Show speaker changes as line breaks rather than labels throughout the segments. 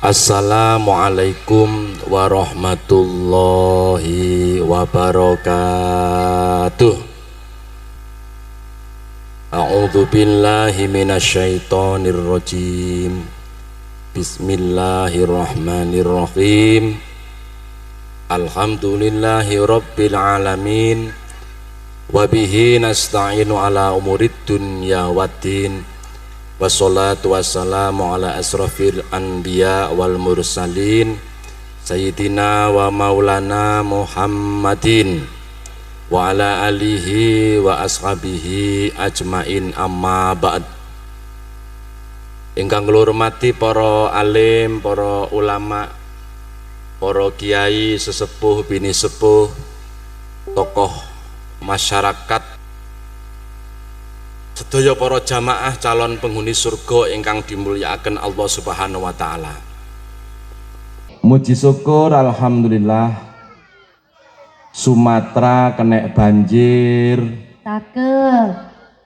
Assalamualaikum warahmatullahi wabarakatuh. A'udzu billahi minasyaitonir rajim. Bismillahirrahmanirrahim. Alhamdulillahi rabbil alamin. Wa bihi nasta'inu ala umurid dunya waddin. Wassalatu wassalamu ala asrafil anbiya wal mursalin Sayyidina wa maulana Muhammadin wa ala alihi wa ashabihi ajmain, amma ba'd. Ingkang kula hormati para alim, para ulama, para kiai, sesepuh, bini sepuh, tokoh masyarakat, sedaya para jamaah calon penghuni surga ingkang dimulyakaken Allah Subhanahu wa taala.
Muji syukur alhamdulillah Sumatera kena banjir,
cakep,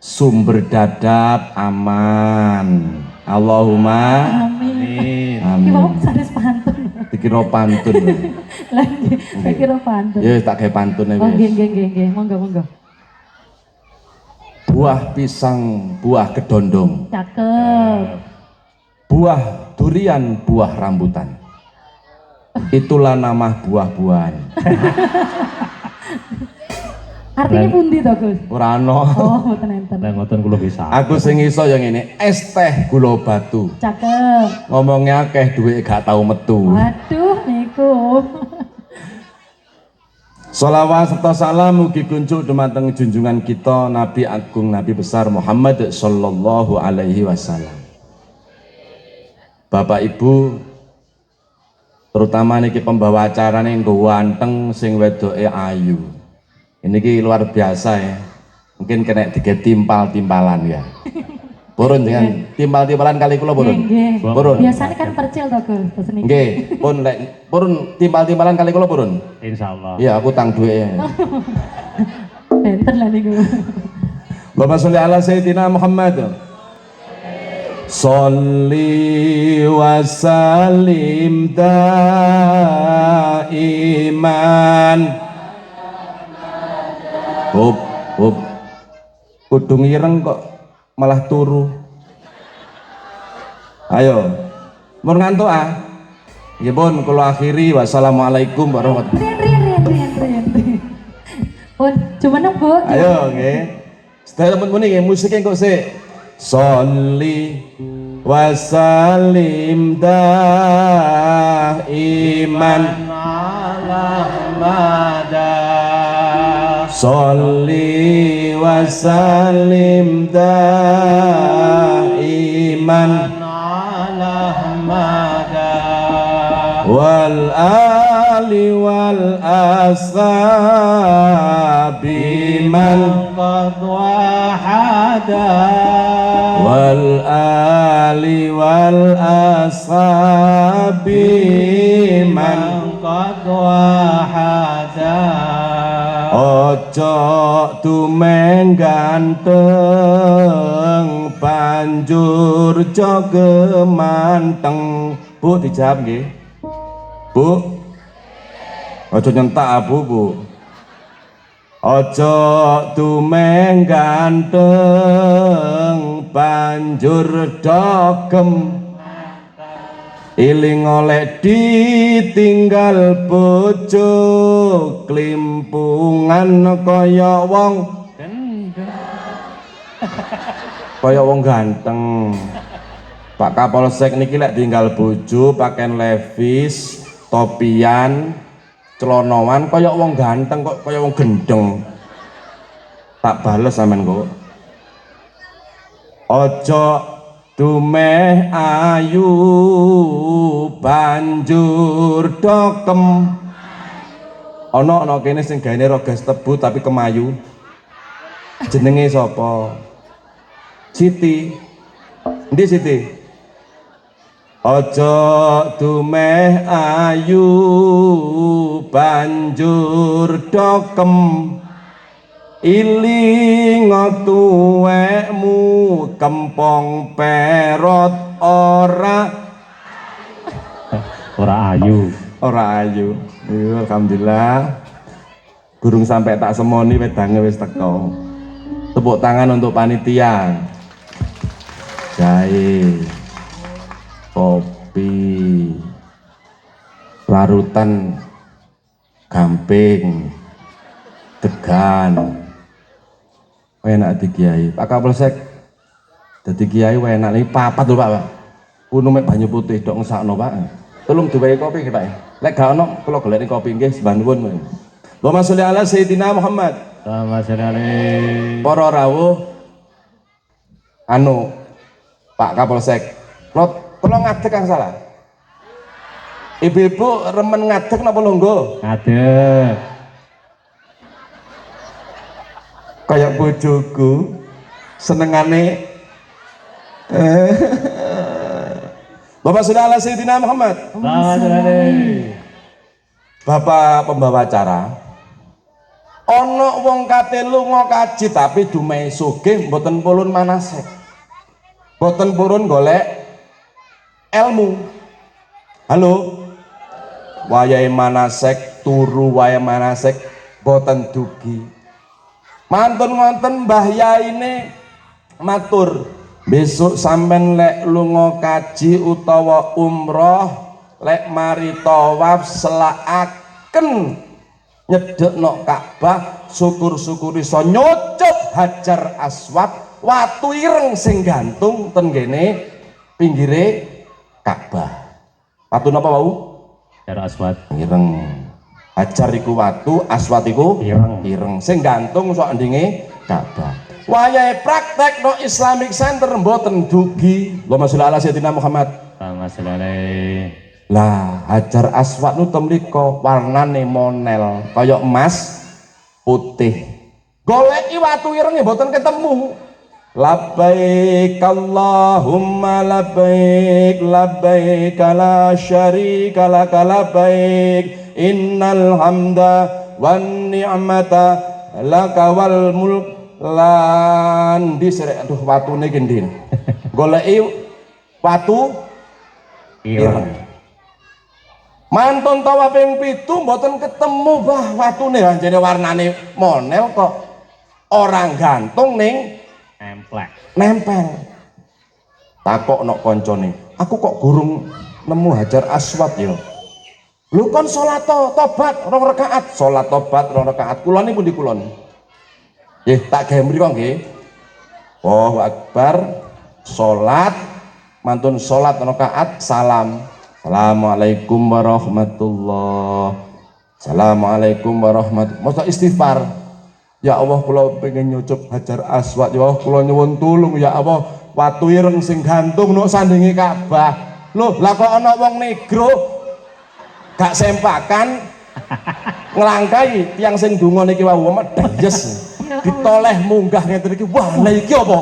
sumber dadap aman. Allahumma
amin.
amin.
Iki wong sanes pantun.
Dikira pantun.
Lah nggih, kira pantun.
Ya tak gawe pantun
Oh
wis.
nggih, monggo.
Buah pisang, buah kedondong,
Cakep.
buah durian, buah rambutan. Itulah nama buah-buahan.
Artinya pundi to, Gus?
Ora ana.
Oh, mboten enten.
Lah ngoten kula bisa.
Aku sing iso yang ini es teh gula batu.
Cakep.
Ngomongnya akeh duit gak tau metu.
Waduh, niku.
Sholawat serta salam mugi kunjuk dumateng junjungan kita Nabi Agung Nabi besar Muhammad sallallahu alaihi wasallam. Bapak Ibu, terutama niki pembawa acara nih ganteng sing wedoke ayu. Ini ki luar biasa ya. Mungkin kena tiga timpal-timpalan ya. Purun dengan timpal-timpalan kali kula purun.
Nggih.
Purun.
Biasanya kan percil to, Gus. Terus niki.
Nggih, pun lek purun timpal-timpalan kali kula purun.
Insyaallah.
Iya, aku tang duwe.
Benten lah niku.
Bapak sholli ala Sayyidina Muhammad. Sholli wa sallim daiman. Hop. Kudu ireng kok malah turu. Ayo. Mun ngantuk ah. Nggih pun kula akhiri wassalamualaikum warahmatullahi wabarakatuh.
Rian. Pun cuma Bu.
Ayo nggih. Sedaya teman-teman nggih musiknya kok sik. Sholli wa sallim daiman ala Muhammad. Sholli wa sallim daiman ala Muhammad wal ali wal ashabi man qad wahada wal ali wal ashabi man qad wahada. Ojo tumeng ganteng banjur jogemanteng. Bu dijawab nggih. Bu, ojo nyentak Bu. Ojo tumeng ganteng banjur dogem. Iling oleh ditinggal bojo klimpungan kaya wong ganteng. Pak Kapolsek niki lek tinggal bojo pakaian levis, topian, celonoan kaya wong ganteng kok kaya wong gendeng. Tak bales sampean kok. Ojo dumeh ayu banjur dokem. Ana kene sing gaene rogas tebu tapi kemayu. Jenenge sapa? Siti. Endi Siti? Ojo dumeh ayu banjur dokem. Iling tuwekmu kempong perot ora
Ora ayu.
Ora ayu. Iya, alhamdulillah. Gurung sampai tak semoni wedange wis teko. Tepuk tangan untuk panitia. Jahe, kopi, larutan gamping, degan. Enak di kiai. Pak Kapolsek dadi kiai enak iki papat lho Pak. Kuno mek banyu putih dok ngesakno Pak. Tolong diwehi kopi nggih Pak. Lek gak ono kula golekne kopi nggih semban nuwun. Allahumma sholli ala sayyidina Muhammad.
Sama sekali.
Para rawuh anu Pak Kapolsek. Kula ngadeg kang salah. Ibu-ibu remen ngadeg napa longgo?
Ngadeg.
Kayak bojoku senengane Bapak sudah ala Sayyidina Muhammad.
Sama sekali.
Bapak pembawa acara. Ono wong kate lunga kaji tapi dumeh sugih mboten purun manasek. Mboten purun golek ilmu. Halo. Wayahe manasek turu wayahe manasek mboten dugi. Mantun ngonten Mbah Yaine matur, besok sampean lek lunga kaji utawa umroh lek mari tawaf selaaken nyedekno Ka'bah syukur-syukur iso nyucup Hajar Aswad watu ireng sing gantung ten kene pinggire Ka'bah. Watu napa wau?
Hajar Aswad.
Ireng. Hajar iku watu, aswad iku ireng. Sing gantung sok endinge Ka'bah. Wayahe praktek no Islamic Center mboten dugi. Allahumma sholli ala sayyidina Muhammad.
Sama sekali.
Lah, Hajar Aswad nu temriko warnane monel kaya emas putih. Goleki watu ireng mboten ketemu. Labbaik Allahumma labbaik labbaik la syarika lak labbaik innal hamda wan ni'mata laka wal mulk lan disrek. Aduh watune ki ndi goleki watu ireng. Mantun tawa ping 7 mboten ketemu bah watune anjene warnane monel kok orang gantung ning nempel. Takok nok koncone, aku kok gurung nemu Hajar Aswad ya. Lu kon salat tobat 2 rakaat, salat tobat 2 rakaat. Kula niku pundi kula? Nggih, tak gawe mriko nggih. Allahu Akbar, salat, mantun salat 2 rakaat, salam. Assalamualaikum warahmatullah. Assalamualaikum warahmatullah. Masa istighfar. Ya Allah, kula pengen nyucup Hajar Aswad. Ya Allah, kula nyuwun tulung ya Allah, watu ireng sing gantung nuk sandinge Ka'bah. Loh, lah kok ana wong negro gak sempakan nglangkai tiyang sing donga niki wau medhes. Ditoleh munggah ngeten iki. Wah, lha iki apa?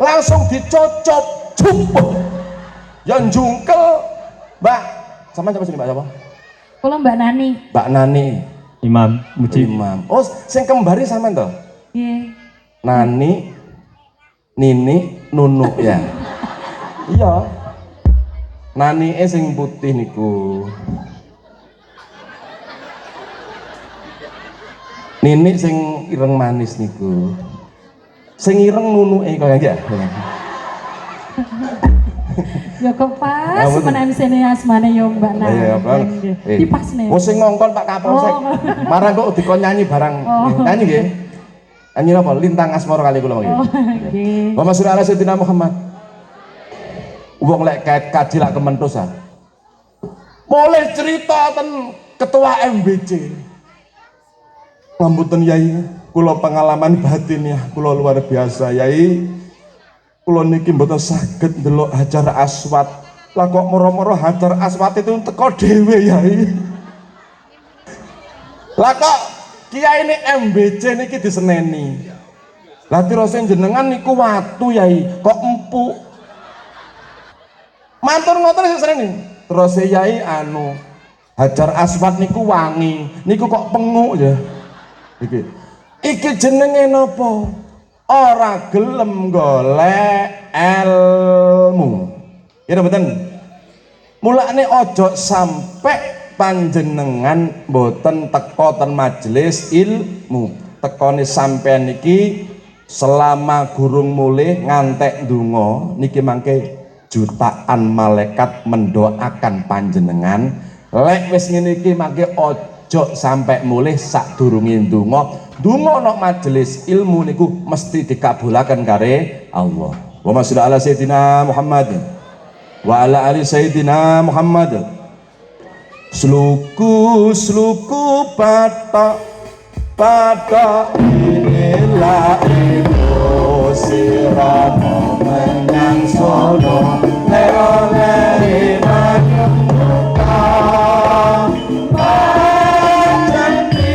Langsung dicocop, jumpuh. Ya njungkel. Mbak, sampean sapa sini Mbak sapa?
Kula Mbak Nani.
Mbak Nani.
Imam Muji.
Imam. Oh, sing kembari sampean to?
Nggih.
Nani, Nini, Nunu ya. Iya. Nani sing putih niku. Nini sing ireng manis niku. Sing ireng nunuke kaya nggih.
Ya kok pas men MC-ne asmane yo Mbak Nani.
Iya, Bang.
Di pas nih.
Oh sing ngongkon Pak Kapolsek. Marang kok dikon nyanyi barang. Nyanyi nggih. Nyanyi apa? Lintang Asmara kali kula nggih.
Oh, nggih.
Wa masyaallah ala sayyidina Muhammad. Wong lek kaji lak kementus ah. Boleh cerita ten ketua MBC. Ngampunten Yai, kula pengalaman batin ya, kula luar biasa Yai. Kula niki mboten saged ndelok Hajar Aswad. Lah kok moro-moro Hajar Aswad itu teko dhewe Yai. Lah kok kiai ini MBC niki diseneni. Lah tirose jenengan niku watu Yai, kok empuk. Matur ngoten sing seneni. Terus Yai anu Hajar Aswad niku wangi, niku kok penguk ya. Iki jenenge napa? Ora gelem golek ilmu. Ya mboten. Mulane ojo sampai panjenengan boten teko ten majelis ilmu. Tekone sampean niki selama gurung mulih ngantek ndonga niki mangke jutaan malaikat mendoakan panjenengan. Lek wis ngene iki mangke ojo sampai mulih sadurunge ndonga nok majelis ilmu niku mesti dikabulaken kare Allah. Wa sholli ala sayyidina Muhammad wa ala ali sayyidina Muhammad. Sluku pada inilah siramo menyang sono leri muka panjati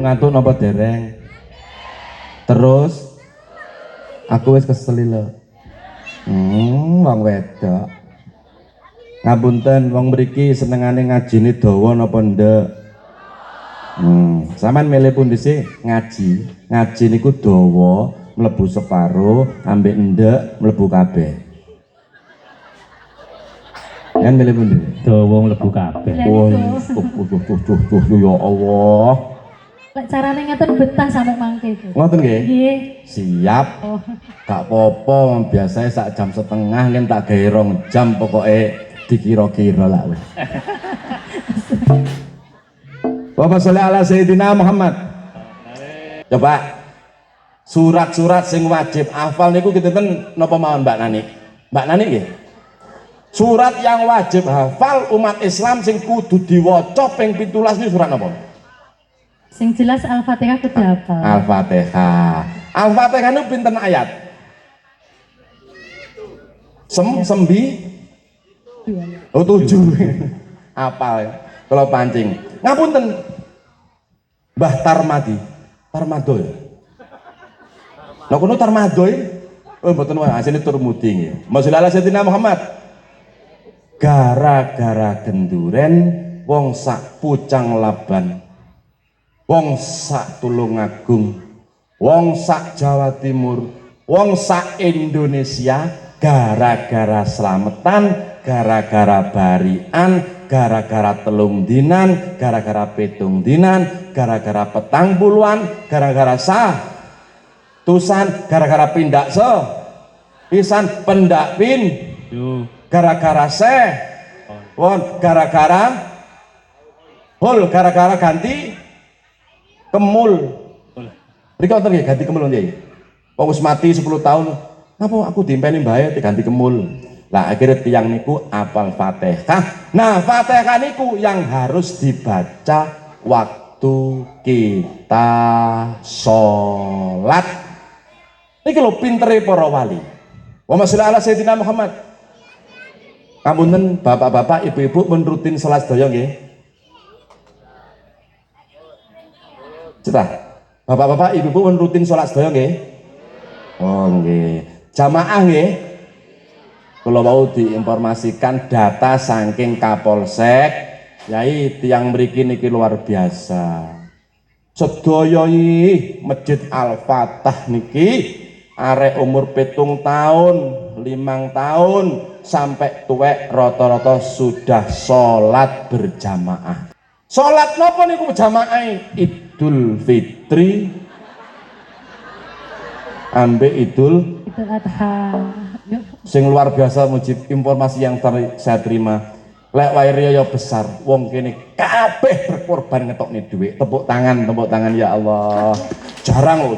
ngantuk napa dereng. Terus aku wis kesel lho. Wong wedok. Ngapunten wong mriki senengane ngajine dawa napa ndek? Sampeyan milih pundi sih ngaji? Ngaji niku dawa mlebu separo, ambek ndek mlebu kabeh. Kan milih pundi?
Dawa mlebu kabeh.
Ya Allah.
Lek carane ngeten betah sampai mangke itu.
Ngoten nggih?
Nggih.
Siap.
Oh.
Gak apa-apa, biasanya sak jam setengah kan tak gawe 2 jam pokoknya dikira-kira lah. Bapak sholli ala sayyidina Muhammad. Coba surat-surat sing wajib hafal niku kinten napa mawon Mbak Nani? Mbak Nani nggih? Surat yang wajib hafal umat Islam sing kudu diwaca ping 17 niku surat napa?
Sing jelas Al-Fatihah kudu hafal.
Al-Fatihah. Al-Fatihah itu pinten ayat? Oh 7. Apal ya. Kalau pancing. Ngapunten. Mbah Tarmadi. Tarmado ya. Lah kono Tarmado ya. Oh mboten wae asline Turmudi nggih. Masyaallah Sayyidina Muhammad. Gara-gara genduren wong sak Pucang Laban. Wong sak Tulungagung, wong sak Jawa Timur, wong sak Indonesia gara-gara selametan, gara-gara barian, gara-gara telung dinan, gara-gara petung dinan, gara-gara petang puluhan, gara-gara sah tusan, gara-gara pindak pisan pendak pin, gara-gara won gara-gara hul, gara-gara ganti kemul. Mereka wonten nggih ganti kemul nggih. Wong wis mati 10 tahun. Napa aku diimpeni mbae diganti kemul. Lah akhirnya tiang niku apal Fatihah. Nah, Fatihah niku yang harus dibaca waktu kita sholat. Niki lho pintere para wali. Wa sholli ala sayyidina Muhammad. Ngapunten bapak-bapak, ibu-ibu mun rutin salat sedaya nggih. Cita, bapak-bapak, ibu-ibu rutin sholat sedaya nggih? Oh nggih. Jamaah nggih? Kalau mau diinformasikan data saking Kapolsek, yai tiang mriki niki luar biasa. Sedaya iki Masjid Al-Fatah niki arek umur 7 tahun, 5 tahun sampai tuwek rata-rata sudah sholat berjamaah. Sholat napa niku berjamaah? Idul Fitri ambek Idul
Adha.
Sing luar biasa mujib informasi yang saya terima. Lek wae riya besar, wong kene kabeh berkorban ngetokne dhuwit. Tepuk tangan ya Allah. Jarang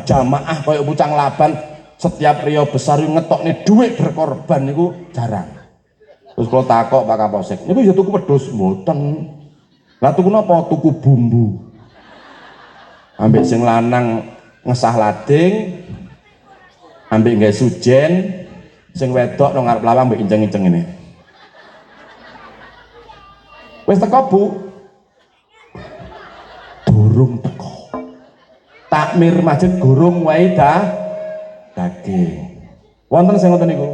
jamaah kaya Pucang Laban setiap riya besar ngetokne dhuwit berkorban niku jarang. Terus kalau takok Pak Kapolsek, niku ya tuku wedhus mboten. Lah tuku napa? Tuku bumbu. Ambek sing lanang ngesah lading, ambek nggae sujen, sing wedok nang ngarep lawang mbek inceng-inceng ngene. Wis teko Bu? Durung teko. takmir masjid gurung wae daging. Wonten sing ngoten niku.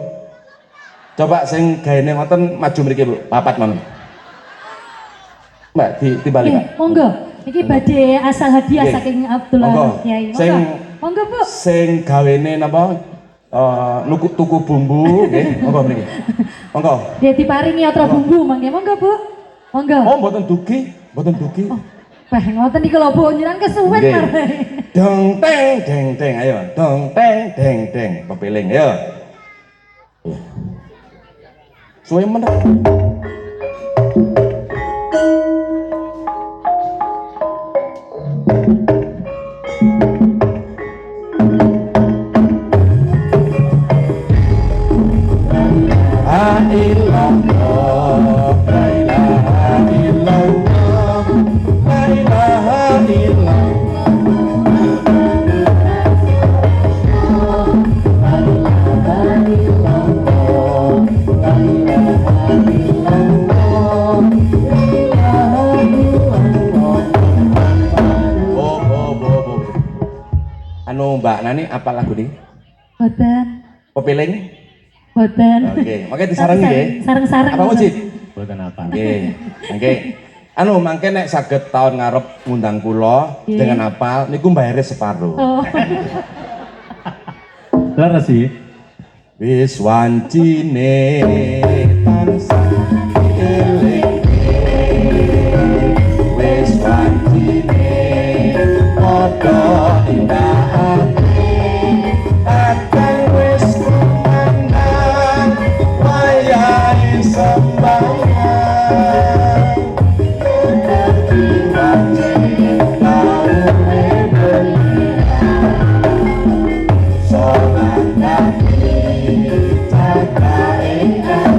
Coba sing gaene ngoten maju mriki Bu, papat mon. Mbak dibalik Pak.
Monggo. Iki badhe asal hadiah
Nggih.
saking Abdullah
Monggo.
Kiai.
Sing
Monggo Bu.
sing gawene napa? Nuku tuku bumbu nggih, monggo mriki. Monggo.
Nggih diparingi atra bumbu mangke. Monggo Bu. Monggo.
Oh, mboten dugi, mboten dugi.
Bah ngoten iki lho Bu, nyiran kesuwen
Nggih.
mareh.
Dong teng, ayo. Dong teng, pepiling, ayo. Suwe meneh. La ilaha illallah, la ilaha illallah. Anu Mbak Nani apa lagu nih?
Boten.
Pepiling?
Boten.
Oke, makanya disarangi nggih.
Sareng-sareng.
Apa Mujid?
Buatan apa?
Nggih. Oke. Anu mangke nek saged tahun ngarep ngundang kula
Nggih.
dengan apal niku mbayare separuh.
Oh.
Laras sih.
Wis wancine tansah eling, wis wancine padha indahake, kadang wis kumandang wayahe sembahyang, dadi wancine kaume beliau, sholat kaki jaga ingkang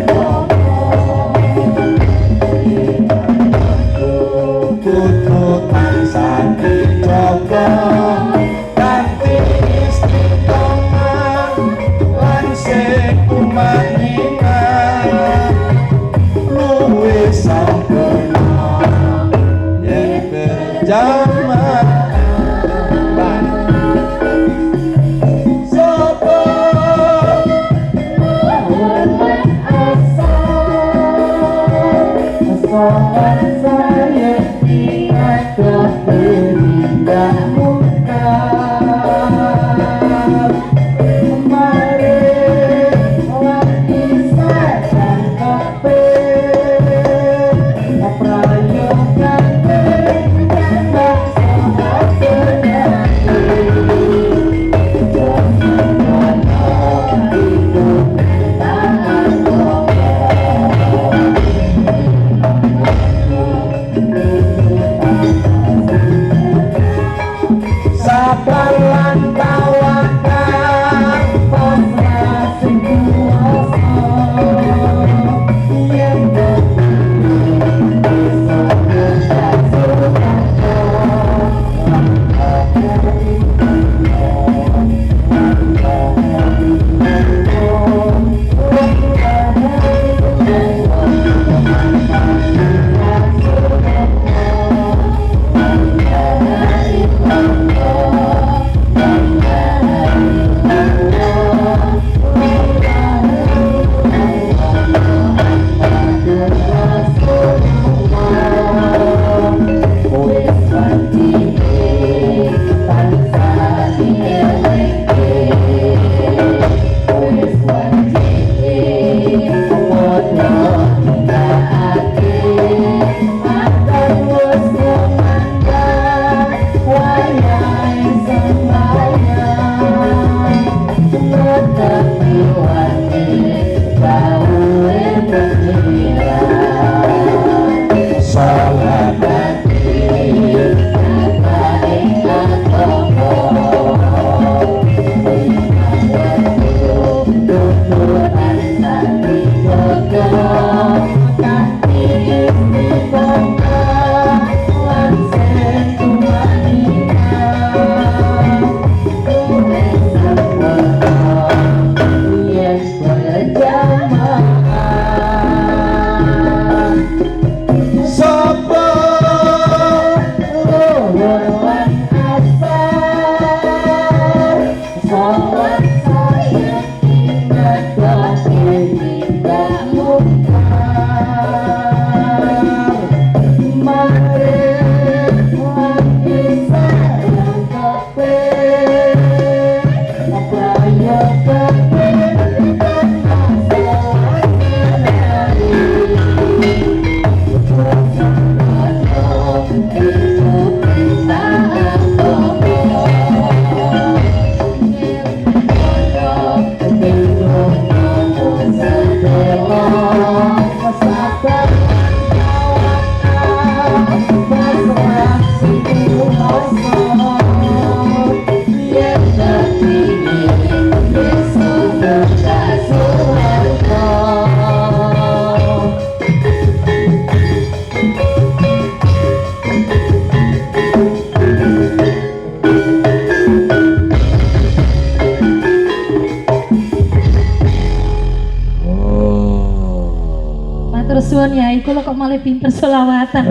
suwun ya, iku lho kok malah pinter selawatan.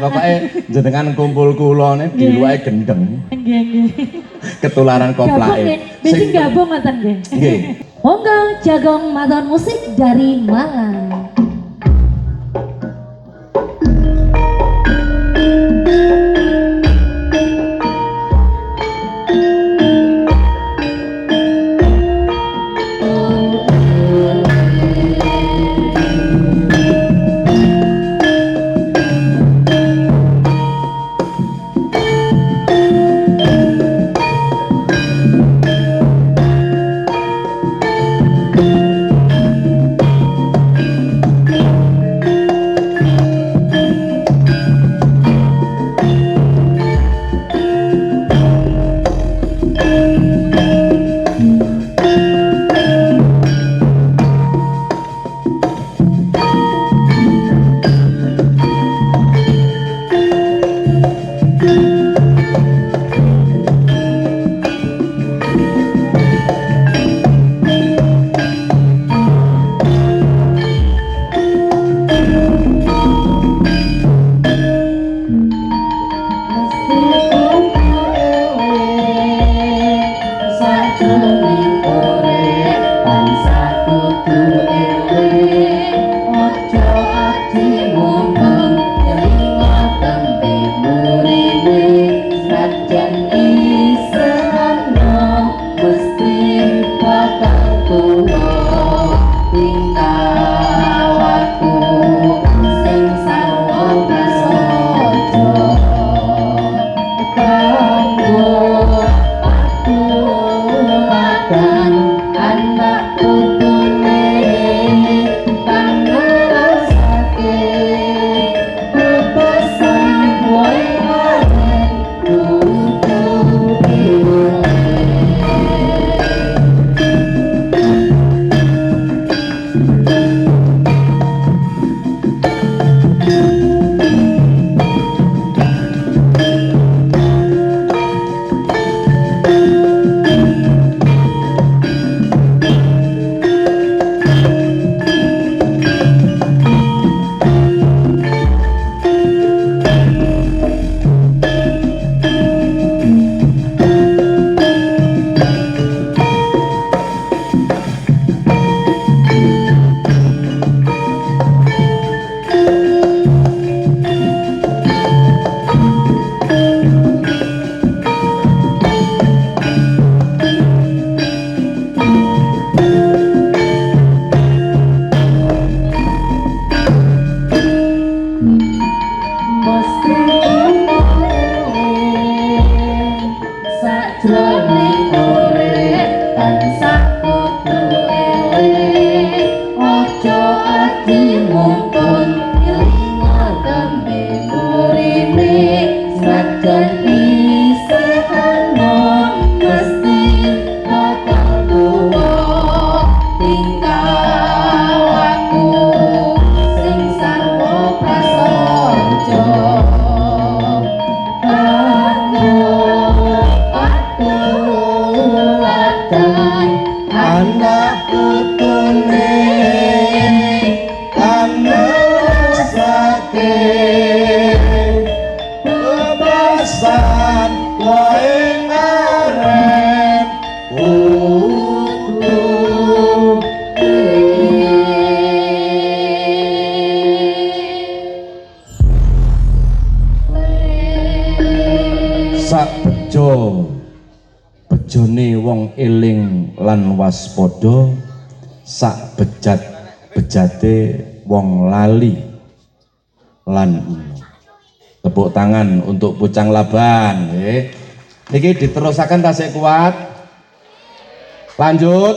Pokoknya jenengan kumpul kula nih di luar gendeng.
Nggih, nggih.
Ketularan koplake.
Besi gabung ngoten nggih.
Nggih.
Monggo Jagong Maton musik dari Malang.
Bejone wong eling lan waspada, sak bejat-bejate wong lali lan ino. Tepuk tangan untuk Pucang Laban nggih. Niki diterusaken tasih kuat. Lanjut.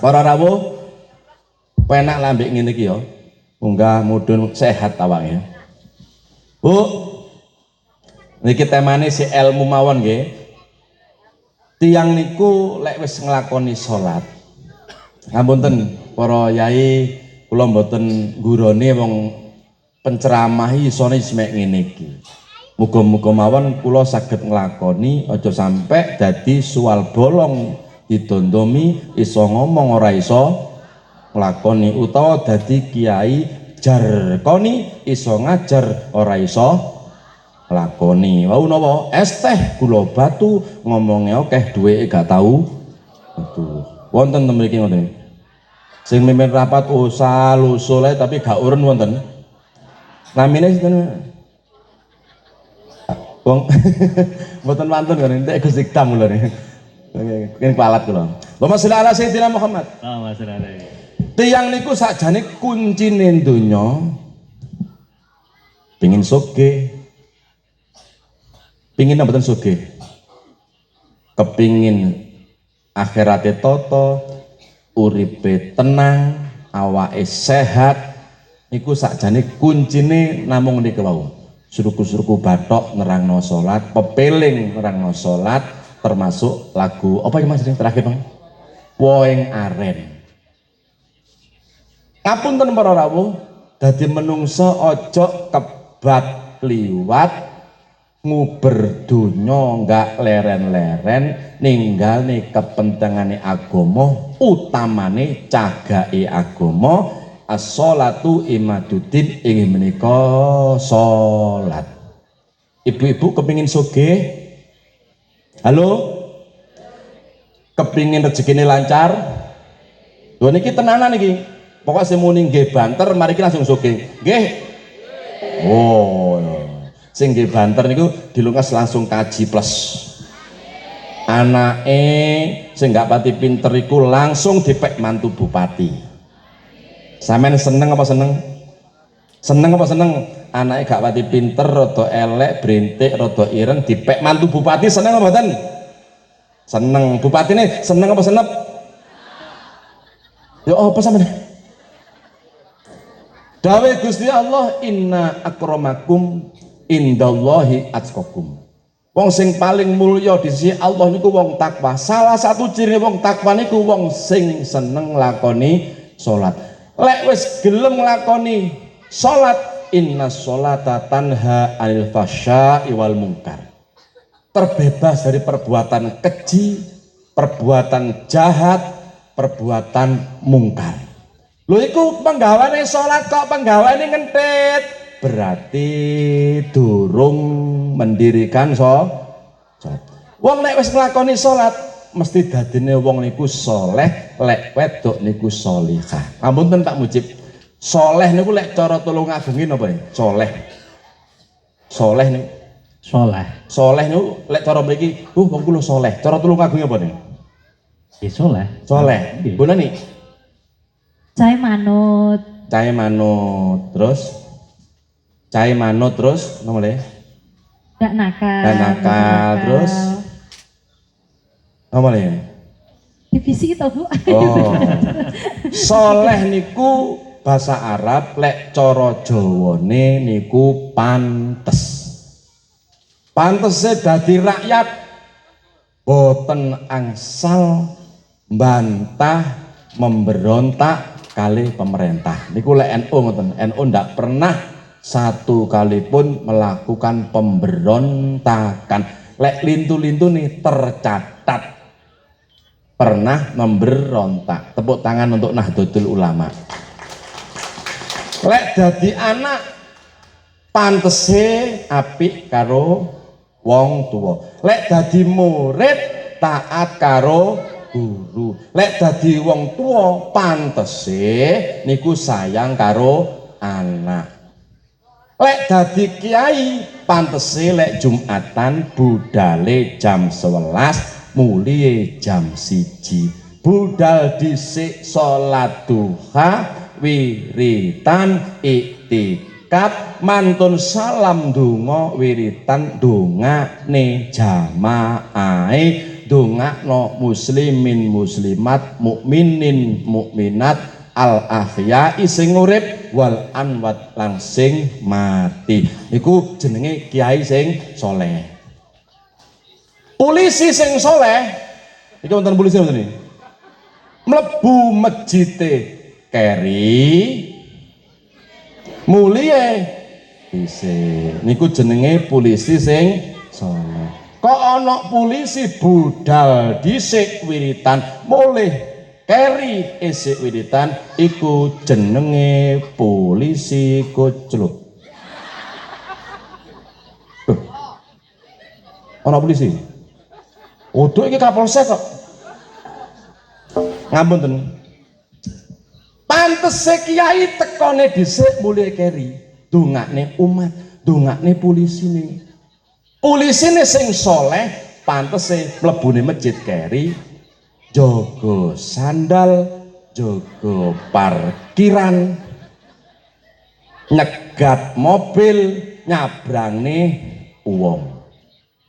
Para rawuh penak lambek ngene iki ya. Munggah mudhun sehat awake. Bu, niki temane si ilmu mawon nggih. Tiang niku lek wis nglakoni salat. Ngapunten para yai, kula mboten nggurone wong penceramahi isone semek ngene iki. Muga-muga mawon kula saged nglakoni aja sampe dadi suwal bolong didondomi, iso ngomong ora iso nglakoni utawa dadi kiai jarkoni iso ngajar ora iso lakoni. Wau napa es teh gula batu ngomongnya akeh duweke gak tau metu. Wonten ten mriki ngoten. Sing mimpin rapat usul tapi gak urun wonten. Namine sinten? Wong mboten wantun kan entek Gus Iktam kula niki. Kene kualat kula. Allahumma sholli ala sayyidina Muhammad.
Allahumma sholli alaihi.
Tiyang niku sakjane kuncine donya pengin sugih. Pengin mboten sugih. Kepingin akhirate tata, uripe tenang, awake sehat. Niku sakjane kuncine namung niku wau. Suruku-suruku bathok nerangno salat, pepeling nerangno salat, termasuk lagu apa iki Mas terakhir Bang? Woeng Aren. Ngapunten para rawuh, dadi menungso aja kebat liwat nguber donya enggak leren-leren ninggalne kepentingane agama, utamane cagake agama. As-sholatu imaduddin inggih menika salat. Ibu-ibu kepingin sugih? Halo? Kepingin rezekine lancar? Lho niki tenanan iki. Pokoke sing muni nggih banter mari ki langsung sugih. Nggih. Oh. Sing nggih banter niku dilungkas langsung kaji plus. Anake sing gak pati pinter iku langsung dipek mantu bupati. Sampeyan seneng apa seneng? Seneng apa seneng? Anake gak pati pinter, rada elek, brentik, rada ireng dipek mantu bupati seneng apa mboten? Seneng. Bupatine seneng apa senep? Ya apa sampeyan? Dawe Gusti Allah, inna akramakum indallahi atqakum. Wong sing paling mulya di sisi Allah niku wong takwa. Salah satu ciri wong takwa niku wong sing seneng lakoni salat. Lek wis gelem nglakoni salat, inna sholata tanha anil fasya'i wal munkar. Terbebas dari perbuatan keji, perbuatan jahat, perbuatan mungkar. Lho iku penggawane salat kok penggawane ngentit, berarti durung mendirikan salat. Wong nek wis nglakoni salat mesti dadine wong niku soleh, lek wedok niku sholihah. Ampun Pak Mujib. Soleh niku lek cara Tulungagunge napa ya? Soleh. Soleh niku.
Soleh.
Soleh niku lek cara mriki, wong kula soleh. Cara Tulungagunge apa niku?
Ya soleh.
Soleh. Bola nih.
Cai manut.
Cai manut. Terus cai manut terus napa le?
Ndak nakal.
Dan nakal terus apa le?
Divisi itu Bu.
Oh. Soleh niku bahasa Arab, lek cara Jawane niku pantes. Pantese dadi rakyat boten angsal mbantah memberontak kali pemerintah. Niku lek NU ngoten. NU ndak pernah satu kali pun melakukan pemberontakan. Lek lintu-lintu nih tercatat pernah memberontak. Tepuk tangan untuk Nahdlatul Ulama. Lek dadi anak pantese apik karo wong tua. Lek dadi murid taat karo guru. Lek dadi wong tua pantese niku sayang karo anak. Lek dadi kiai pantese lek Jumatan budale jam 11 mulie jam 1. Budal dhisik salat duha, wiritan, iktikaf, mantun salam donga, wiritan dongane jamaahe, dongakno muslimin muslimat, mukminin mukminat, al ahya'i sing urip wal anwat langsing mati. Iku jenenge kiai sing soleh. Polisi sing soleh, iki wonten polisi wonten iki. Mlebu masjide keri mulie dhisik. Niku jenenge polisi sing soleh. Kok ana polisi budal dhisik wiritan mulih Keri isik wiritan iku jenenge polisi Kucluk. Ana polisi. Udah iki Kapolsek kok. Ngapunten. Pantese kiai tekone dhisik mulih keri. Dongakne umat, dongakne polisine. Polisine sing soleh, pantese mlebune masjid keri, jaga sandal, jaga parkiran, nyegat mobil, nyabrangne wong.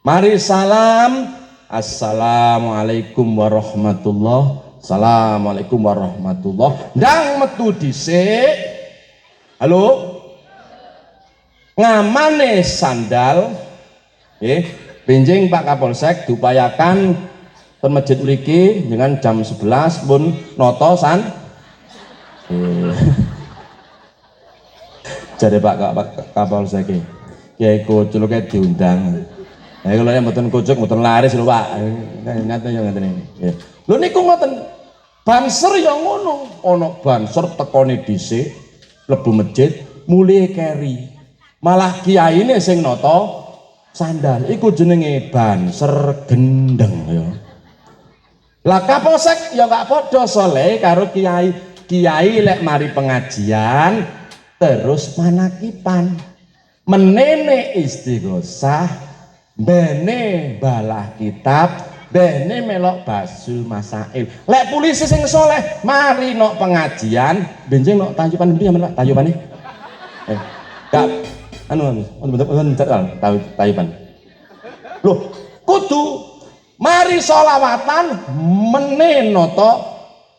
Mari salam. Assalamualaikum warahmatullahi. Assalamualaikum warahmatullahi. Ndang metu dhisik. Halo. Ngamane sandal. Nggih, benjing Pak Kapolsek diupayakan ten masjid mriki dengan jam 11 pun noto san. Jare Pak Kapolsek iki. Kiai Kucluk diundang. Nah, kalau yang mboten kucuk mboten laris lho Pak. Ngaten yo ngaten iki. Lho niku ngoten. Banser ya ngono. Ana banser tekone dhisik, mlebu masjid, mulih keri. Malah kiyaine sing nata sandal. Iku jenenge banser gendeng ya. Lah Kapolsek ya gak padha saleh karo kiai. Kiai lek mari pengajian terus manakipan. Menene istighosah. Bene balah kitab, bene melok basul masail. Lek polisi sing soleh, mari nok pengajian, benjing nok tayupan ndi amen Pak, tayupane. Gak anu tayupan. Loh, kudu mari sholawatan mene nata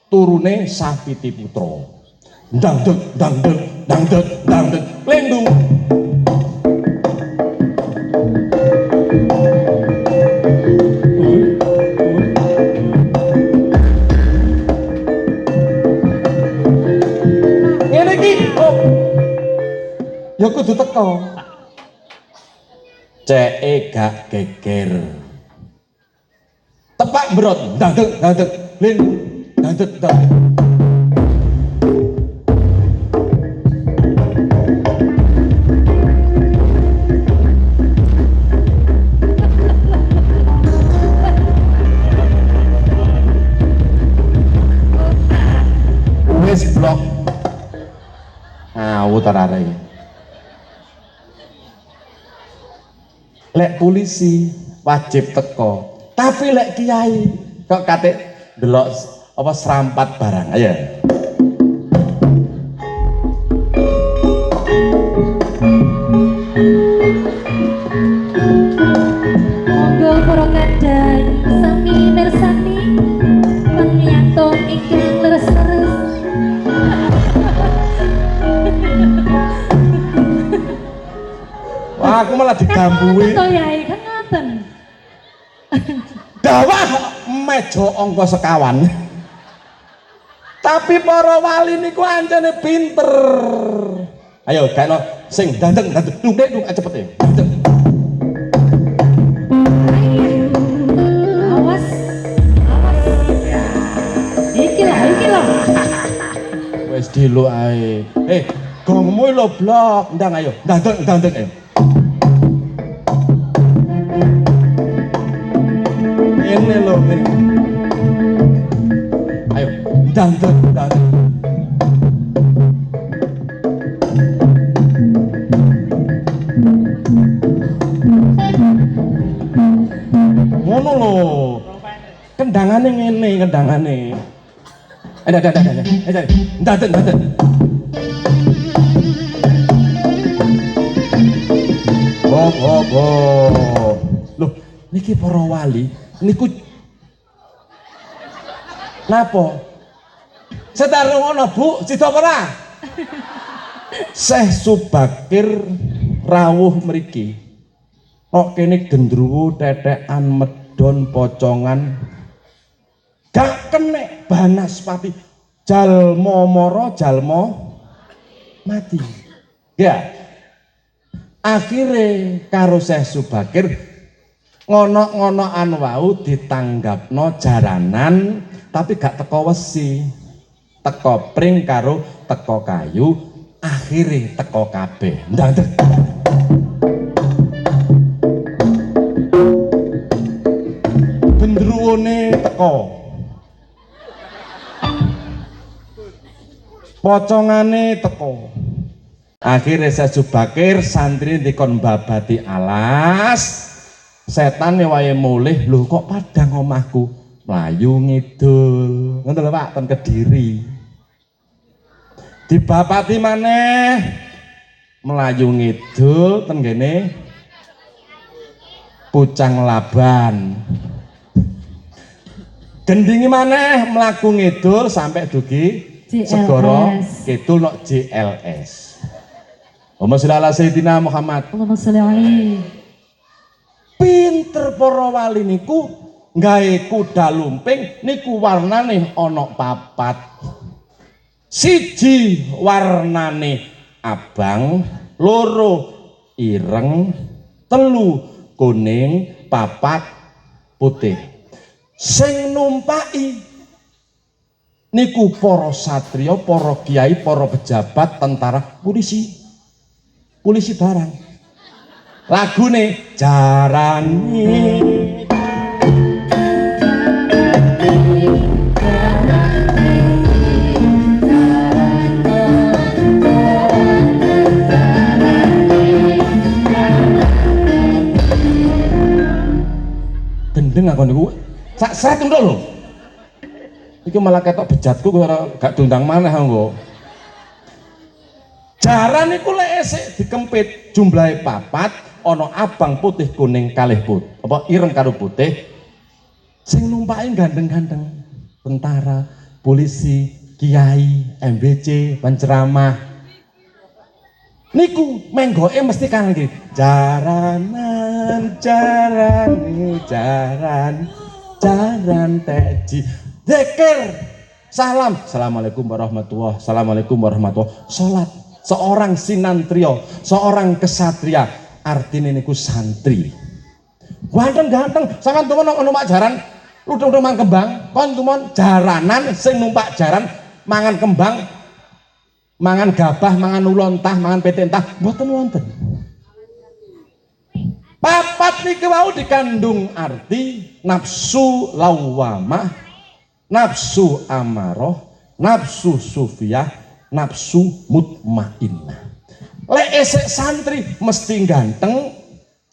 turune Safiti Putra. Dangdut dangdut dangdut dangdut lendung. Ya kudu teko. Ceke gak geger. Tepak berot, dangdut, dangdut, lin, dangdut, dangdut. Wis blok. Ngawur tarare iki. Lek polisi wajib teko, tapi lek kiai kok kate delok apa serampat barang ayo.
Monggo para kadang sami mirsani pengliaton ingkang leres-leres.
Wah, aku malah digambui.
To yai kan ngoten.
Dawah meja angka sekawan. Tapi para wali niku ancene pinter. Ayo gaeno sing dandeng dandeng nduk cepet ya.
Awas. Awas. Iki lah.
Wis diluk ae. Gongmu lho blok. Ndang ayo. Dandeng ayo. Ini lho ini. Ayo, dangdut. Ngono lho. Kendangane ngene, kendangane. Dangdut. Loh, niki para wali niku napa? Setarungono Bu, sida ora? Syekh Subakir rawuh mriki. Kok kene gendruwo tetekan medon pocongan. Gak kenek banaspati. Jalma mara jalma mati. Ya. Akhire karo Syekh Subakir ngono-ngonoan wau ditanggapno jaranan tapi gak teko wesi, teko pring karo teko kayu, akhirnya teko kabeh. Ndang bendruwone teko, pocongane teko. Akhirnya saya Bakir santri dikon babati alas, setan wae mulih, lho kok padang omahku mlayu ngidul. Ngoten lho Pak, ten Kediri. Dibapati maneh mlayu ngidul ten kene Pucang Laban. Gendingi maneh mlaku ngidul sampai dugi Segoro kidul nok JLS. Allahumma sholli ala sayyidina Muhammad.
Allahumma sholli alaihi.
Pinter para wali niku gawe kuda lumping niku warnane ana 4. Siji warnane abang, loro ireng, telu kuning, 4 putih. Sing numpaki niku para satriya, para kiai, para pejabat, tentara, polisi barang. Lagune jarane gendeng aku niku sak sret entuk lho. Iki malah ketok bejatku gak diundang maneh anggo. Jaran niku lek esuk dikempit jumlahe 4, ana abang, putih, kuning kalih apa ireng karo putih. Sing numpake gandeng-gandeng tentara, polisi, kiai, MBC, penceramah. Niku menggoke mesti kan iki. Jaranan jarane jaran teji. Zikir, salam, assalamualaikum warahmatullahi, assalamualaikum warahmatullahi. Salat, seorang sinantrio, seorang kesatria, artinya niku santri. Ganteng-ganteng, sampean tumun numpak jaran, ludung mangan kembang, kon tumun jaranan, sing numpak jaran, mangan kembang, mangan gabah, mangan ulontah, mangan petentah, mboten wonten. 4 niki wau dikandung arti nafsu lawamah, nafsu amaroh, nafsu sufiyah, nafsu mutmainnah. Lek esek santri mesti ganteng,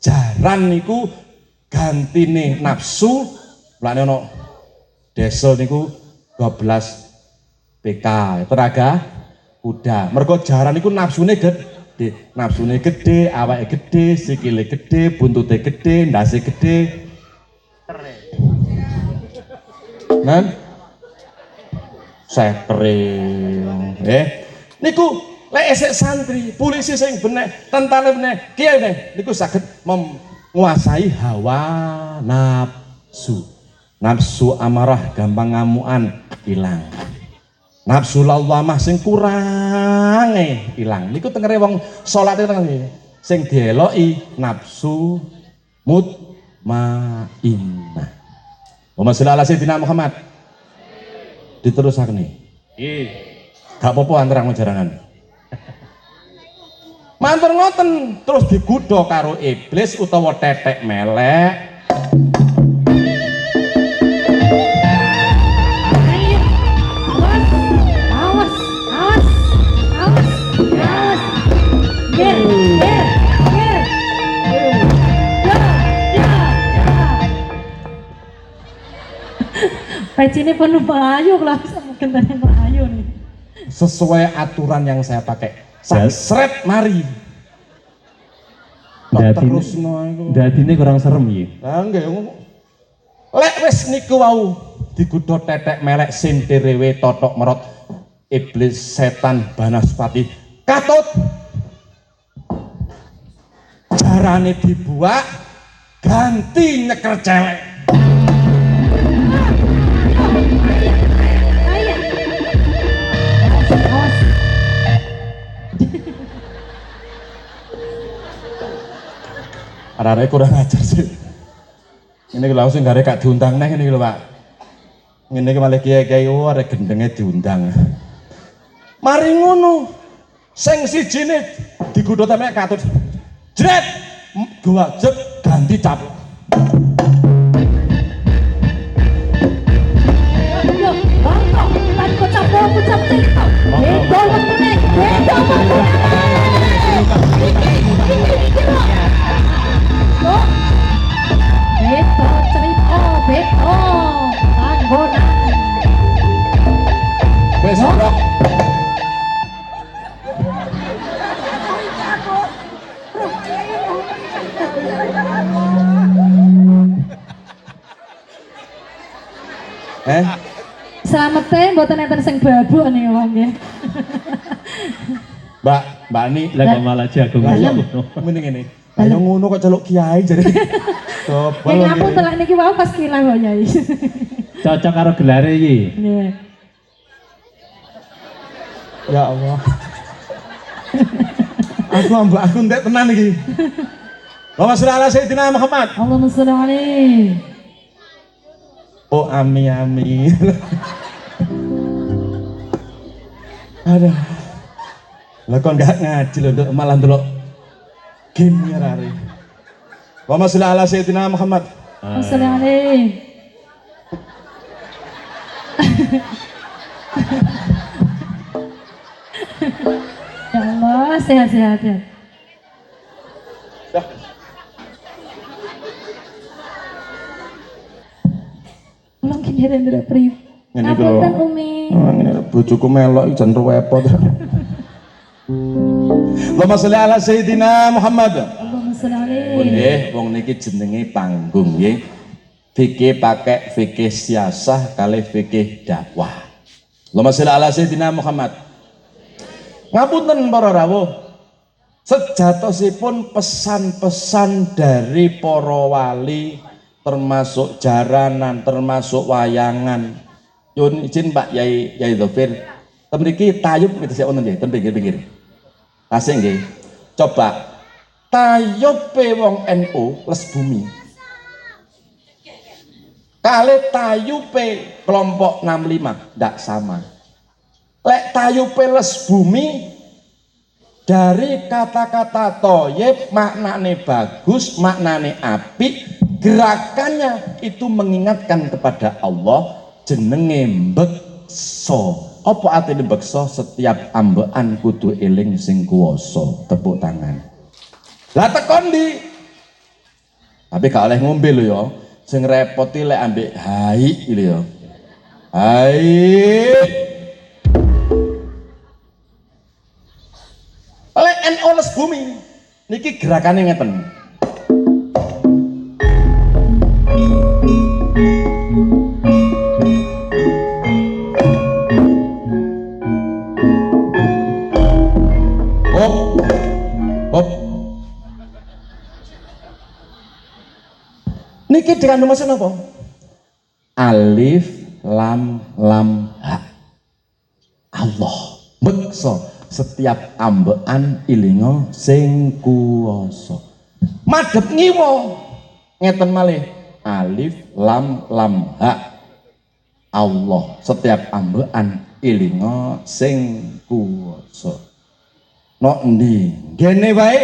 jaran niku gantine nafsu. Lane ono desa niku 12 PK tenaga kuda. Mergo jaran niku nafsune gede, nafsune gede, awake gede, sikile gede, buntute gede, ndase gede. Nan sekring niku lek esek santri, polisi sing benek, tentara benek, kiai benek niku saged menguasai hawa nafsu. Nafsu amarah gampang ngamuan ilang. Nafsu lawamah sing kurange ilang. Niku tengere wong salate tengene sing dieloki nafsu mutmainnah. Allahumma sholli ala sayyidina Muhammad. Diterusaken nih. Nggih. Gak apa-apa antarang jaranan. Mantur ngoten terus digodha karo iblis utawa tetek melek.
Peci ini penuh Pak Ayu, kalau sama kendaraan Pak Ayu nih.
Sesuai aturan yang saya pakai. Sret mari. Terus
dadine kurang serem iki.
Lah nggih. Lek wis niku wau digodha tetek melek sintirewe totok merot iblis setan banaspati katut. Jarane dibuak ganti nyeker cewek. Arek kurang ajar sih. Ini langsung gak gak diundang neh ini lho Pak. Ngene iki malah kiai-kiai arek gendenge diundang. Mari ngono. Sing sijine digudhot mek katut. Jret. Gua jek ganti cap.
Yo, bangkok, tan kocap cerita. Beda waktunya, beda waktunya. Beda cerita, beda panggonan.
Wes rok.
Selametnya mboten enten sing babuk nih wong nggih.
Mbak Ni
Lah kok malah jagung
Ayo,
ngono.
ngene. Ayo ngono kok celuk kiai jare. Coba
Yang ngapun telak niki wau pas kilah kok Yai.
Cocok karo gelare iki.
Nggih.
Ya Allah. Aku entek tenan iki. Allahumma sholli ala sayyidina Muhammad.
Allahumma sholli alaihi.
Oh ami. Aduh. Lah kok enggak ngaji lho Nduk, malah ndelok game ya rare. Allahumma sholli ala sayyidina Muhammad.
Allahumma sholli alaihi. Ya Allah, sehat-sehat ya. Tolong kini rendera pri.
Ngene iki lho.
Ngapunten Umi.
Ngene bojoku melok iki jan repot. Allahumma sholli ala sayyidina Muhammad.
Allahumma sholli alaihi.
Nggih, wong niki jenenge panggung nggih. Fikih pakai fikih siasah kali fikih dakwah. Allahumma sholli ala sayyidina Muhammad. Ngapunten para rawuh. Sejatosipun pesan-pesan dari para wali termasuk jaranan, termasuk wayangan. Yun izin Pak Yai Dhofir. Ten mriki tayub gitu sik wonten nggih, ten pinggir-pinggir. Asing nggih. Coba tayupe wong NU les bumi. Kali tayupe kelompok 65 ndak sama. Lek tayupe les bumi dari kata-kata toyib maknane bagus, maknane apik, gerakannya itu mengingatkan kepada Allah jenenge bekso. Apa artine bekso? Setiap ambekan kudu eling sing kuwasa. Tepuk tangan. Lah tekon ndi? Tapi gak oleh ngombe lho ya. Sing repoti lek ambek hai lho ya. Hai. Oleh NU les bumi. Niki gerakane ngeten. Hop. Niki dikandung maksud apa? Alif lam ha. Allah. Bekso setiap ambekan ilingo sing kuwasa. Madhep ngiwa ngeten malih. Alif lam ha. Allah setiap ambekan ilingo sing kuwasa. Nok endi? Gene wae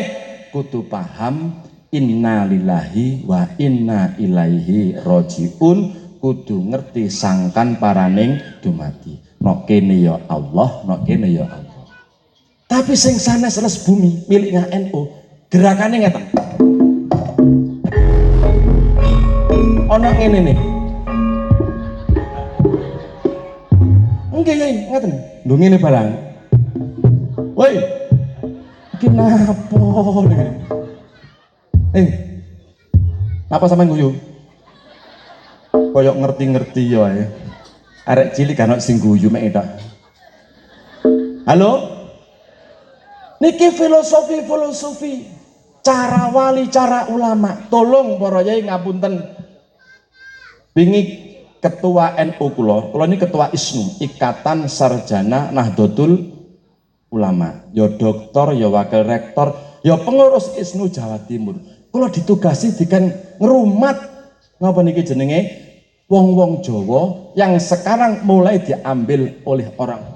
kudu paham inna lillahi wa inna ilaihi rajiun, kudu ngerti sangkan paraning dumati. Nok kene ya Allah, nok kene ya Allah. Tapi sing sanes les bumi miliknya NU, gerakannya ngeten. Ono ngene nih. Nggih, ngeten. Lho ngene barang. Woi. Kenapa? Apa sampean guyu? Koyok ngerti-ngerti ya. Arek cilik kan sing guyu mek tok. Halo? Niki filosofi, cara wali, cara ulama. Tolong para yai ngapunten. Bingi ketua NU kula ini ketua ISNU, Ikatan Sarjana Nahdlatul Ulama, ya doktor, ya wakil rektor, ya pengurus ISNU Jawa Timur. Kalau ditugasi dikan ngerumat ngapa niki jenenge wong-wong Jawa yang sekarang mulai diambil oleh orang.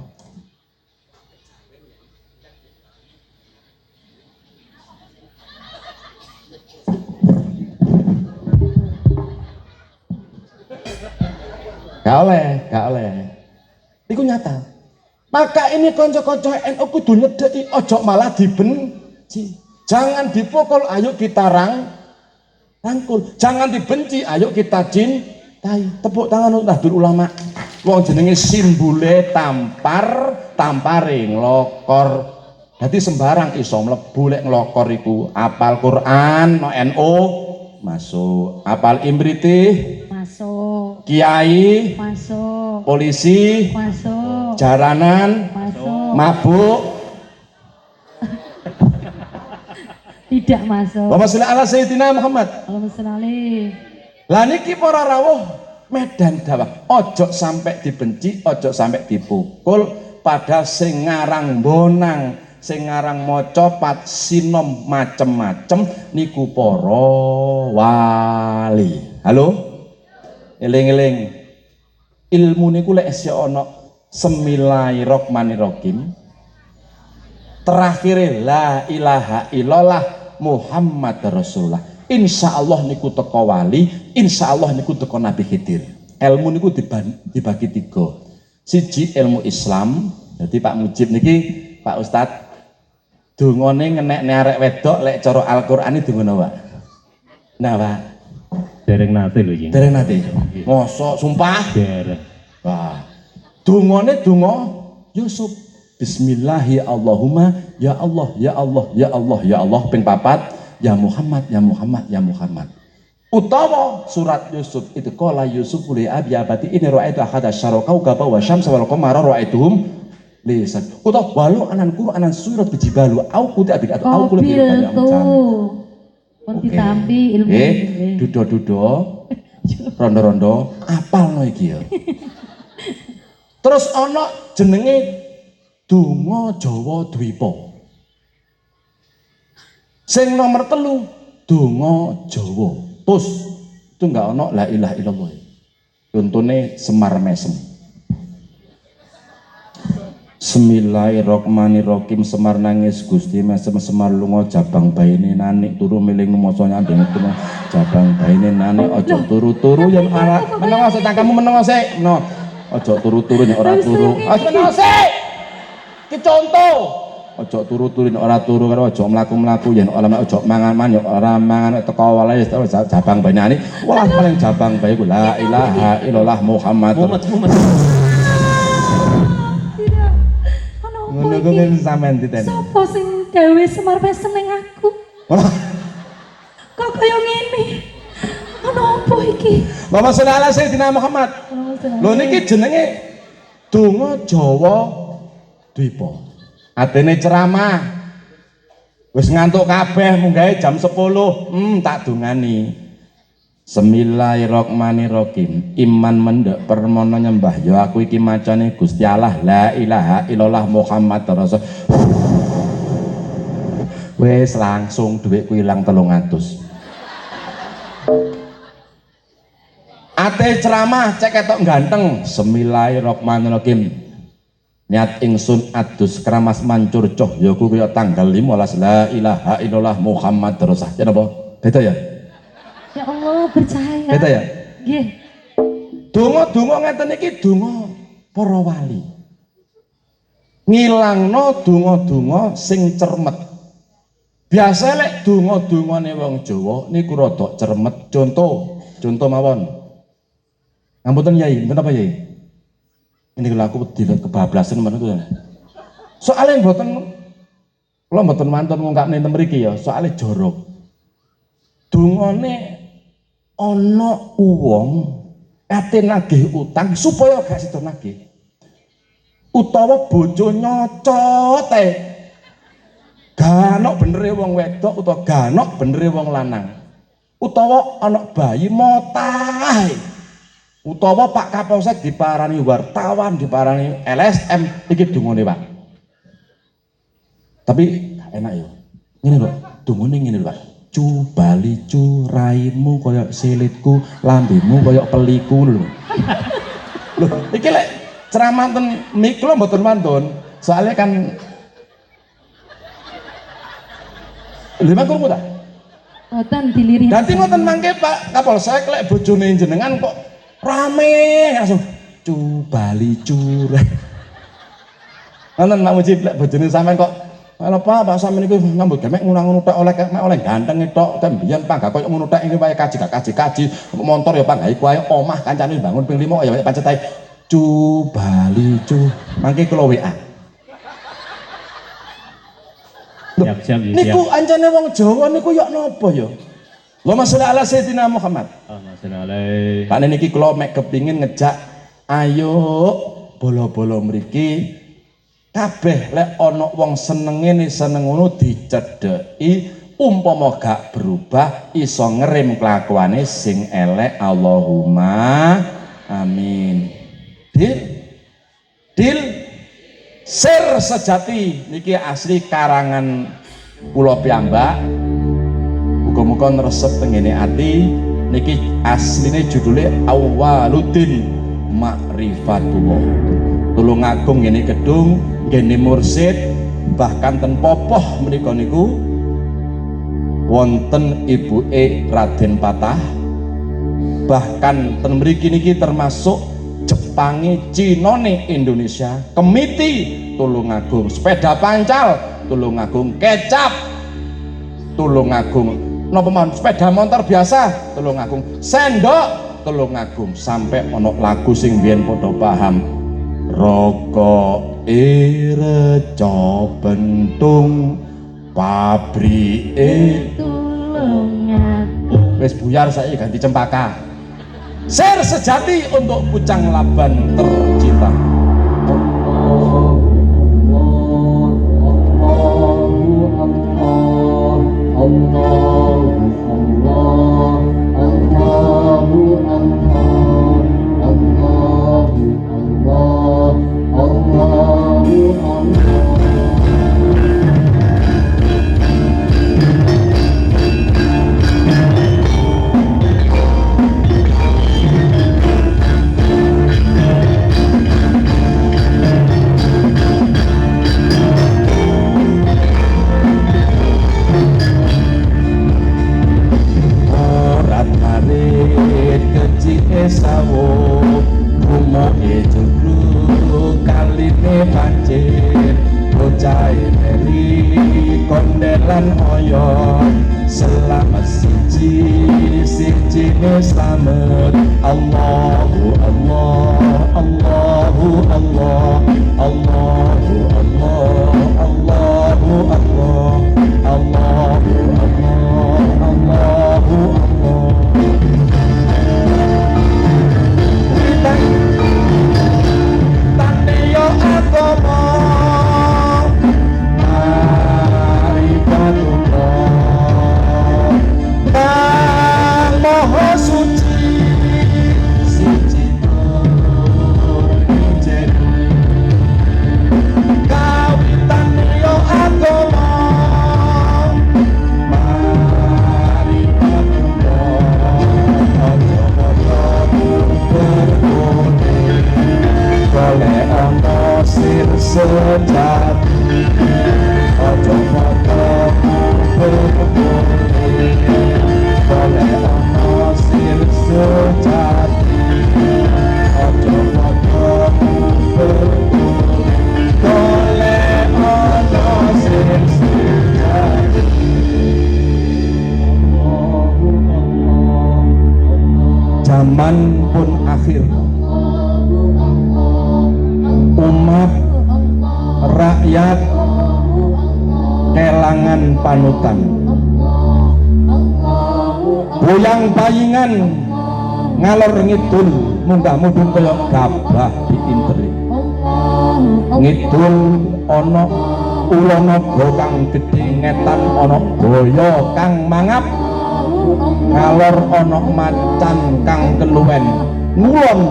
Gak oleh. Iku nyata. Maka ini konco-konco NU kudu nyedeki, ojo malah dibenci. Jangan dipukul, ayo kita rangkul. Jangan dibenci, ayo kita cintai. Tepuk tangan Nahdlatul Ulama. Wong jenenge simbole tampare nglokor. Dadi sembarang iso mlebu lek nglokor iku. Apal Quran no NU masuk. Apal Imritih
Masuk.
Kiai
Masuk.
polisi
Masuk.
jaranan
Masuk.
mabuk.
Tidak masuk.
Wa sholli ala sayyidina Muhammad.
Allahumma sholli.
Lah niki para rawuh medan dakwah. Ojo sampai dibenci, ojo sampai dipukul pada sing ngarang bonang, sing ngarang maca pat sinom macem-macem niku para wali. Halo? Eling-eling. Ilmu niku lek isih ana Bismillahirrahmanirrahim. Terakhir la ilaha illallah Muhammad Rasulullah. Insya Allah niku teko wali, insya Allah niku teko Nabi Khidir. Ilmu niku dibagi 3. Siji ilmu Islam. Jadi Pak Mujib niki Pak Ustad dungane ngenekne arek wedok lek cara Al-Qur'an iki dungono, Pak. Nah, Pak.
Dereng nate lho iki.
Dereng nate. Mosok sumpah?
Dereng.
Wah. Dungane donga Yusuf. Bismillahi Allahumma ya Allah ya Allah ya Allah ya Allah ping 4 ya Muhammad ya Muhammad ya Muhammad. Utawa surat Yusuf itu qala Yusuf li abi abati ini ra'aitu ahada syara kaukaba wa syamsa wal qamara ra'aituhum lisan. Utawa walu anan Qur'anan surat bijibalu au kuti abid atau au kula biru banyak macam.
Pun ditampi ilmu.
Dudo-dudo rondo-rondo apalno iki ya. Terus ana jenenge Donga Jawa Dwipa. Sing nomor 3 Donga Jawa. Terus itu enggak ono la ilaha illallah. Contone Semar Mesem. Bismillahirrahmanirrahim. Semar nangis Gusti Mesem Semar lunga jabang baine nanik turu miling maca nyandeng turu jabang baine nanik aja turu-turu yen ora menengo sik cangkemmu menengo sik no. Aja turu-turu nek ora turu. Aja menengo sik. Ki contoh. Aja turu-turu nek ora turu karo aja mlaku-mlaku yen ora aja mangan-mangan yen ora mangan teko wae jabang baine nanik. Wah paling jabang bae ku la ilaha illallah Muhammad. Ngono kuwi sampean diteni.
Sopo sing gawe Semar Mesem ning aku? Kok kaya ngene? Ono apa iki?
Bapak sholli ala sayyidina Muhammad. Lho niki jenenge Donga Jawa Dwipa. Adene ceramah. Wis ngantuk kabeh munggahe jam 10. Tak dungani. Bismillahirrahmanirrahim. Iman mendek permono nyembah ya aku iki macane Gusti Allah la ilaha illallah Muhammad Rasul. Wes langsung dhuwitku ilang 300. Ate ceramah cek ketok ganteng. Bismillahirrahmanirrahim. Niat ingsun adus keramas mancur cahya kuwi tanggal 15 la ilaha illallah Muhammad Rasul. Ya napa? Beda ya?
Ya Allah, percaya.
Beda ya?
Nggih.
Donga-donga ngeten iki donga para wali. Ngilangno donga-donga sing cermet. Biasa lek donga-dongane wong Jawa niku rada cermet. Contoh mawon. Ngapunten Yai, mboten apa Yai? Ini kalau aku tidak kebablasan mana tuh. Soalnya mboten kula mboten mantun ngungkapne ten mriki ya, soalnya jorok. Dungane ana wong ate nagih utang supaya gak sida nagih. Utawa bojo nyocote. Ganok benere wong wedok utawa ganok benere wong lanang. Utawa ana bayi motah. Utawa Pak Kapolsek diparani wartawan, diparani LSM iki dungane, Pak. Tapi enak ya. Ngene lho, dungane ngene lho, Pak. cu bali cu raimu koyok silitku lambemu koyok peliku lho. Lho iki lek ceramah ten mikro mboten wonten soalnya kan lho mangko ta
Boten diliri.
dadi ngoten mangke Pak Kapolsek lek bojone jenengan kok rame langsung cu bali cu ngoten Pak Mujib lek bojone sampean kok lha Pak sampeyan niku ngambut gamek ngono tok oleh ganteng tok kan biyen panggah koyo ngono tok iki wae kaji motor ya panggah iku ae omah kancane bangun ping 5 ya pancet ae cu bali cu mangke kula WA
Siap.
niku ancane wong Jawa niku yok napa ya Allahumma sholli ala sayyidina Muhammad Pak niki kula mek kepingin ngejak ayo bolo-bolo mriki kabeh lek ana wong seneng ngono dicedheki umpama gak berubah iso ngerem kelakuane sing elek Allahumma amin Dil Sir Sejati niki asli karangan kula piyambak muga-muga nresep tengene ati niki asline judule Awwaluddin Ma'rifatullah Tulungagung ngene gedung ngene mursid bahkan ten popoh menika niku wonten ibuke Raden Patah bahkan ten mriki niki termasuk Jepange Cinone Indonesia Kemiti Tulungagung sepeda pancal Tulungagung kecap Tulungagung napa mawon sepeda motor biasa Tulungagung sendok Tulungagung sampai ana lagu sing biyen padha paham rokok reca bentung pabrike
Tulungagung
wis buyar saiki ganti cempaka Sir Sejati untuk Pucang Laban tercinta. Sawo rumoke juru kaline pancen bocah meri kondelan oyo selamat siji selamat Allahu Allah Allahu Allah Allahu Allah Allahu Allah Allahu Allah Allahu Allah Tanyo agama Ma'rifatullah Kang Maha Suci Siji nur ijen Kawitan yo agama oleh ana sir sejati ojo foto berkebun oleh ana sir sejati ojo foto berkebun oleh ana sir sejati zaman pun akhir umat rakyat kelangan panutan boyang bayingan ngalor ngidul munggah mudhun kaya gabah diinteri ngidul ana ula naga kang gedhe ngetan ana boya kang mangap ngalor ana macan kang keluwen ngulon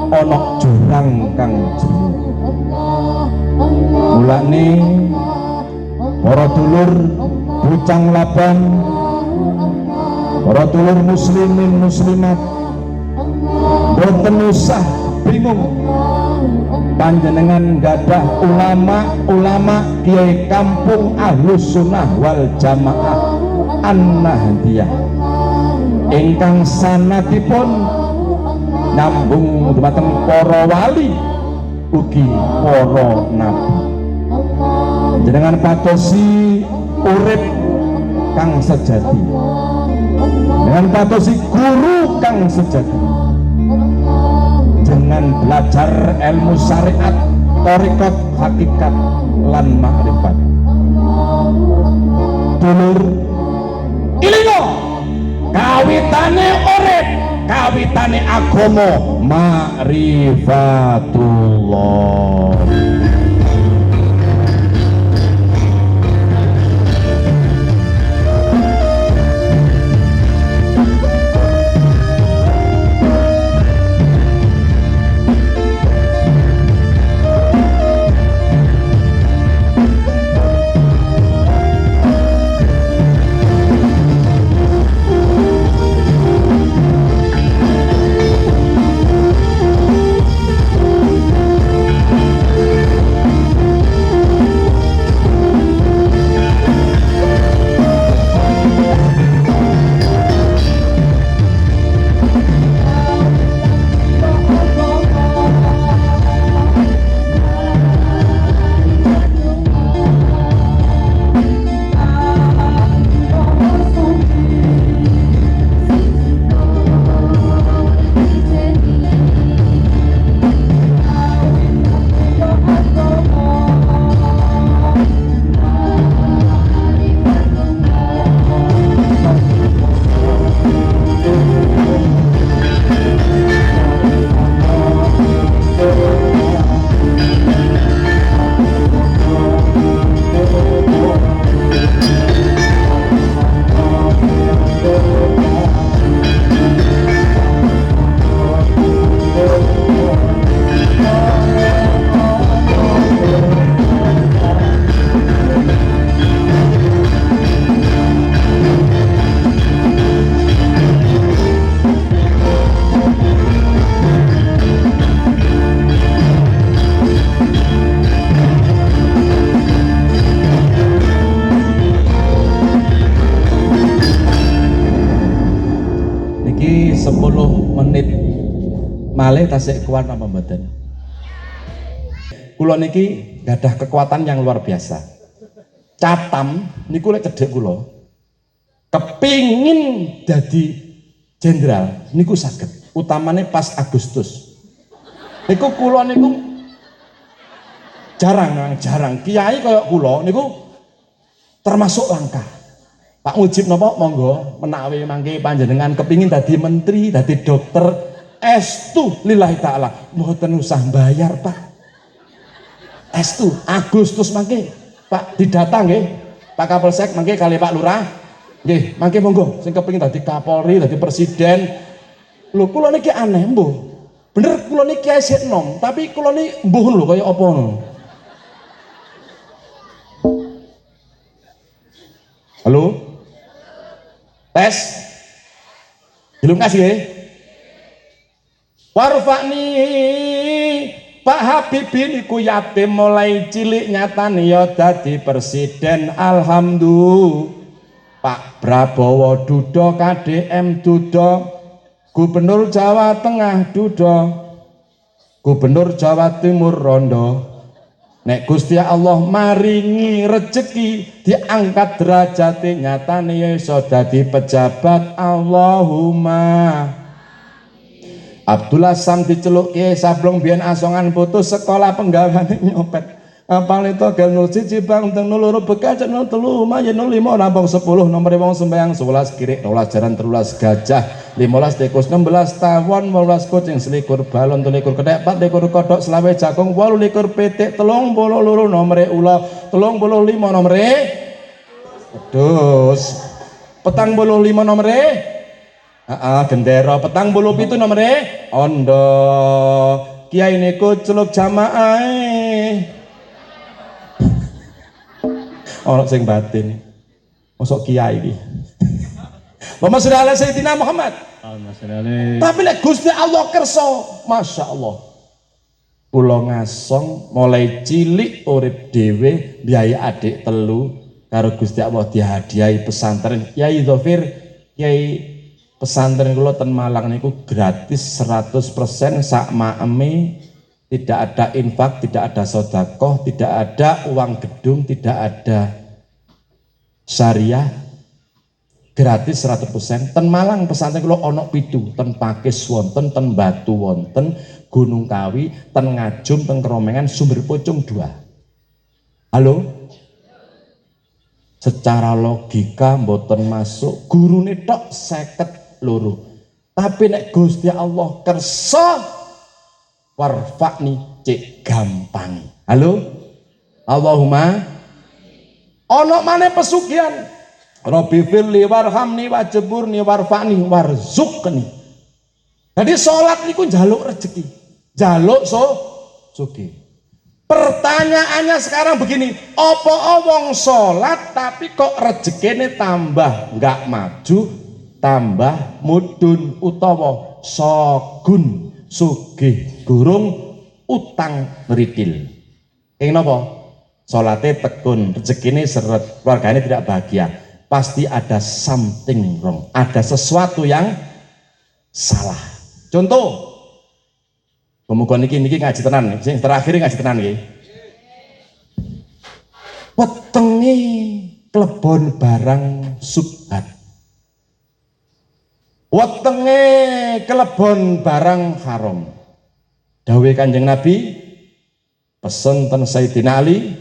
ana jurang kang jero mulane para dulur Pucang Laban Para dulur muslimin muslimat, boten usah bingung. Panjenengan gadah ulama kiai kampung Ahlus Sunnah wal Jamaah An-Nahdiyah ingkang sanadipun nyambung dumateng para wali ugi para nabi. Jenengan patosi urip kang sejati, dengan patosi guru kang sejati, dengan belajar ilmu syariat, thariqat, hakikat lan makrifat. Dulur ilingo kawitane urip, kawitane agama ma'rifatullah. Niki 10 menit malih tasik kuat apa mboten? Kula niki gadah kekuatan yang luar biasa. Catam niku lek cedhek kula kepingin dadi jenderal niku saged, utamane pas Agustus. Niku kula niku jarang kiai kaya kula niku termasuk langka. Pak Mujib napa monggo menawi mangke panjenengan kepingin dadi menteri, dadi dokter, estu lillahi taala, mboten usah bayar, Pak. Estu Agustus mangke, Pak didata nggih. Pak Kapolsek mangke kali Pak Lurah. Nggih, mangke monggo sing kepingin dadi Kapolri, dadi presiden. Lho kula niki aneh mbuh. Bener kula niki isih enom, tapi kula niki mbuh lho kaya apa ngono. Halo? Tes? Belum kasih ya? Warfa'ni Pak Habibie niku yatim mulai cilik nyatane ya dadi presiden. Alhamdulillah. Pak Prabowo duda, KDM duda, Gubernur Jawa Tengah duda, Gubernur Jawa Timur rondo. Nek Gusti Allah maringi rezeki diangkat derajate nyatane ya iso dadi pejabat. Allahumma. Abdullah Sam diceluk Kiai Sablong biyen asongan putus sekolah penggaweane nyopet. Apal itu gel 01 bang teng 02 bekacak 03 mayen 05 rampung 10 nomor wong sembayang 11 kirik 12 jaran 13 gajah 15 tikus 16 tawon 18 kucing 21 balon 23 kethek 24 kodok 20 jakung 28 pitik 32 nomor ula 35 nomor wedhus 45 nomor gendera 47 nomor ondo kiai niku celuk jamaah ono sing batin mosok kiai iki Allahumma sholli ala sayyidina Muhammad.
Allahumma sholli alaihi.
Tapi nek Gusti Allah kersa, Masya Allah. Kula ngasong mulai cilik urip dhewe biaya adik telu karo Gusti Allah dihadiahi pesantren Kyai Dhofir, Kyai pesantren kula ten Malang niku gratis 100% sak maeme, tidak ada infak, tidak ada sedekah, tidak ada uang gedung, tidak ada syariah, gratis 100%. Ten Malang pesantren kula ana 7, ten Pakis wonten, ten Batu wonten, Gunung Kawi, ten Ngajum, ten Keromengan, Sumber Pucung 2. Halo? Secara logika mboten masuk, gurune tok 52. Tapi nek Gusti Allah kersa warfa'ni cek gampang. Halo? Allahumma ana maneh pesugihan. Rabbi firli warhamni wajburni warfa'ni warzuqni. Jadi sholat niku njaluk rezeki, njaluk sugih. Pertanyaannya sekarang begini, apa wong sholat tapi kok rezekine tambah nggak maju, tambah mudun utawa sogun sugih gurung utang meritil. Ing napa? Salate tekun, rezekine seret, keluargane tidak bahagia. Pasti ada something wrong, ada sesuatu yang salah. Contoh, pemukuan niki ngaji tenan, sing terakhir ngaji tenan niki. Wetenge klebon barang subhat. Wetenge klebon barang haram. Dawuh Kanjeng Nabi, pesen ten Sayyidina Ali,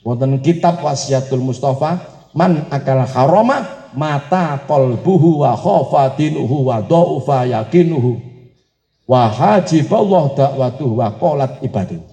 wonten kitab Wasiatul Mustafa, man akal harama mata qalbuhu wa khafa dinuhu wa dhaufa yakinuhu wa hajiballah da'watuhu wa qalat ibadu.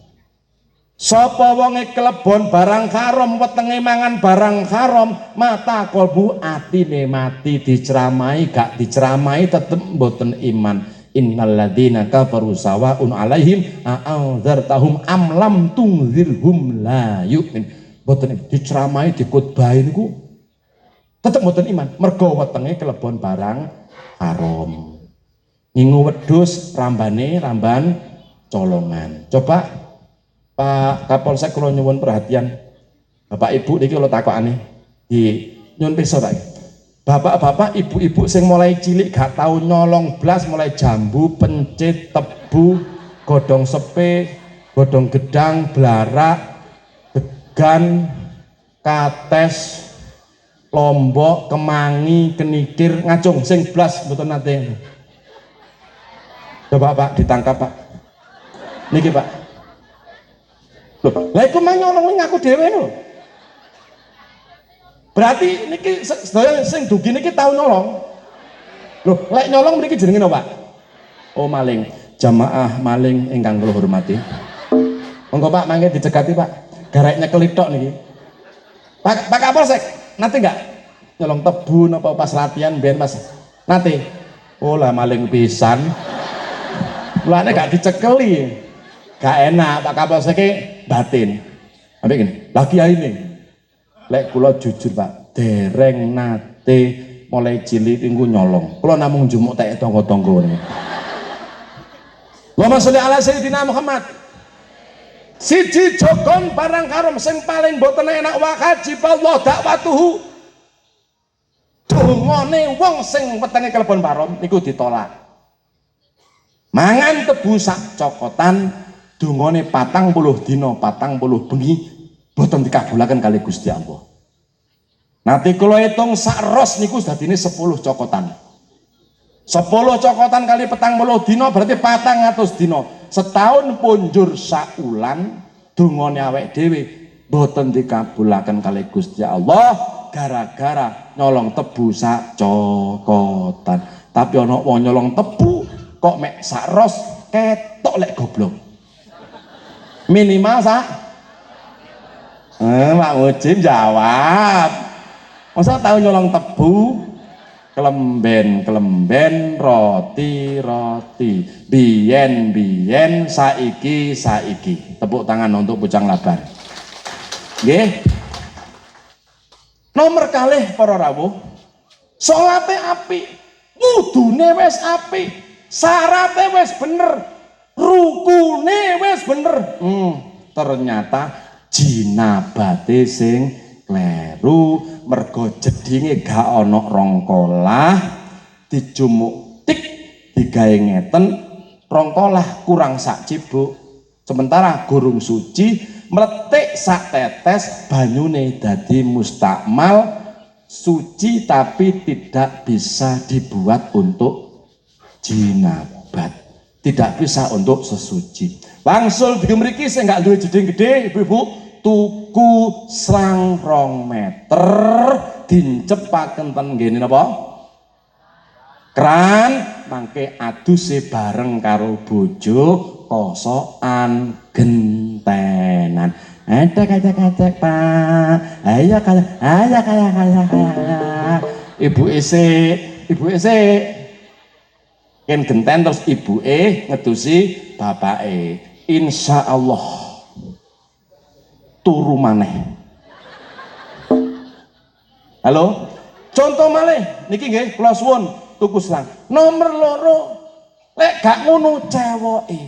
Sapa wonge klebon barang haram, wetenge mangan barang haram, mata kalbu atine mati, diceramai gak diceramai tetep mboten iman. Innalladzina kafaru sawaun alaihim a'anzartahum am lam tunzirhum la yu'min. Mboten diceramai dikutbahi niku tetep mboten iman, mergo wetenge klebon barang haram. Ngingu wedhus rambane ramban colongan. Coba Pak Kapolsek kula nyuwun perhatian. Bapak Ibu niki kula takokane di nyuwun pirsa ta. Bapak-bapak, ibu-ibu sing mulai cilik gak tau nyolong blas, mulai jambu, pencit, tebu, godhong sepe, godhong gedang, blarak, degan, kates, lombok, kemangi, kenikir, ngacung sing blas mboten nate. Coba Pak ditangkap Pak. Niki Pak. Loh, lha iku mah nyolong ngaku dhewe lho. Berarti niki sedaya sing dugi niki tau nyolong. Loh, lek nyolong mriki jenenge napa, Pak? Oh, maling. Jamaah maling ingkang kula hormati. Monggo Pak mangke dicegati Pak. Garek nyekel tok niki. Pak Kapolsek, nanti enggak nyolong tebu napa pas latihan ben Mas? Nanti. Oh lah maling pisan. Mulane gak dicekeli. Gak enak Pak Kapolsek batin. Ambek gini, lagi ini. Lek kula jujur Pak, dereng nate mulai cilik niku nyolong. Kula namung njumuk tek tangga-tangga niku. Allahumma sholli ala sayyidina Muhammad. Siji jogon barang haram sing paling boten enak wa hajiballah da'watuhu. Dungane wong sing wetenge klebon haram niku ditolak. Mangan tebu sak cokotan dungane 40 dina 40 bengi boten dikabulaken kali Gusti Allah. Nanti kula hitung sak ros niku dadine 10 cokotan. 10 cokotan kali 40 dina berarti 400 dina. Setahun punjur saulan dungane awake dhewe boten dikabulaken kali Gusti Allah gara-gara nyolong tebu sak cokotan. Tapi ana wong nyolong tebu kok mek sak ros ketok lek goblok. Minimal sak Pak Mujib jawab. Masa tahu nyolong tebu, kelemben, roti, biyen, saiki. Tepuk tangan untuk Bujang Labar. Nggih. Nomor kalih para rawuh, salate apik, wudune wis apik, syarate wis bener, rukune wis bener. Ternyata jinabate sing kleru, mergo jedinge gak ana rongkolah, dijumuk tik digawe ngeten, rongkolah kurang sak cibuk. Sementara gurung suci meletik sak tetes banyune dadi mustakmal suci tapi tidak bisa dibuat untuk jinabat, tidak bisa untuk sesuci. Wangsul di mriki sing gak duwe jeding gede ibu-ibu tuku slang 2 meter dincepaken ten nggene napa kran, mangke aduse bareng karo bojo kosokan gentenan. Ada kacak-kacak Pak, ayo ibu ese ken genten terus ibu ngedusi bapake, insya Allah turu maneh. Halo, contoh malih niki nggih kula suwun tuku selang nomor 2, lek gak ngono cewoke,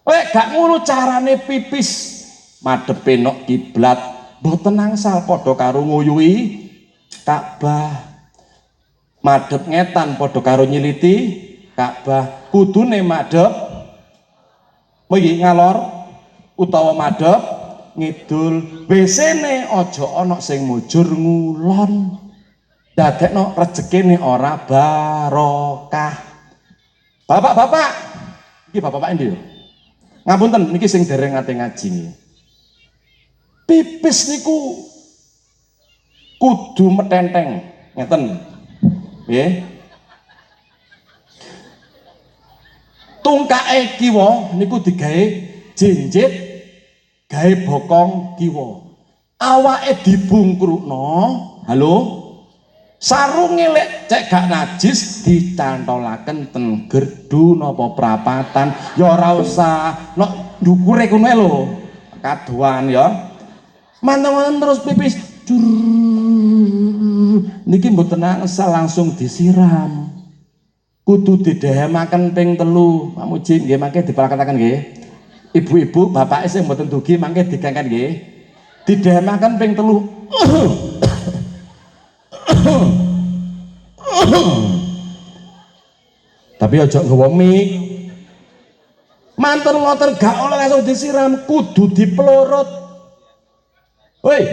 lek gak ngono carane pipis madepe nok kiblat mboten angsal padha karo nguyuhi Ka'bah, madhep ngetan padha karo nyiliti Ka'bah, kudune madhep mriki ngalor utawa madhep ngidul, WC-ne aja ana sing mujur ngulon, dadekno rezekine ora barokah. Bapak-bapak, iki bapak-bapak endi lho? Ngapunten niki sing dereng ate ngaji niki. Pipis niku kudu metenteng ngeten. Nggih. Tungkake kiwa niku digawe jenjit, gawe bokong kiwa. Awake dibungkrukno, halo. Sarunge lek cek gak najis dicantolaken ten gerdu napa prapatan ya ora usah nok ndukure kono lho. Kaduan ya. Manteng terus pipis. Niki mboten angsal langsung disiram. Kudu didehemaken ping 3. Pak Muji nggih mangke diparakataken nggih. Ibu-ibu, bapak sing mboten dugi mangke digangkan nggih. Didehemaken ping 3. Tapi aja nggawa mik. Manten ngoten gak oleh langsung disiram, kudu diplorot. Woi.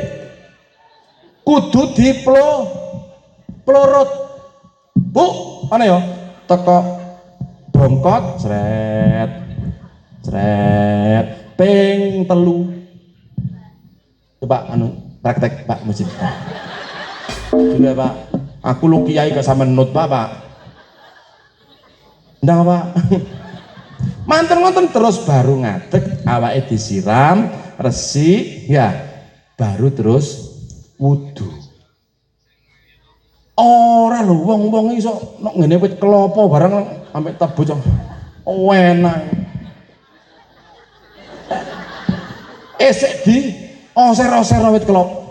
Kudu plorot. Bu, ana ya? Teko bongkot sret ping 3. Coba anu praktek Pak Muji. Dulu Pak, aku lu kiai ke sama nut Pak. Ndang Pak. Manten-manten terus baru ngadeg, awake disiram, resik, ya baru terus wudu. Ora lho wong-wong iso nek ngene wit kelapa bareng sampe tebus. Enak. Esek di oser-oser wit kelapa.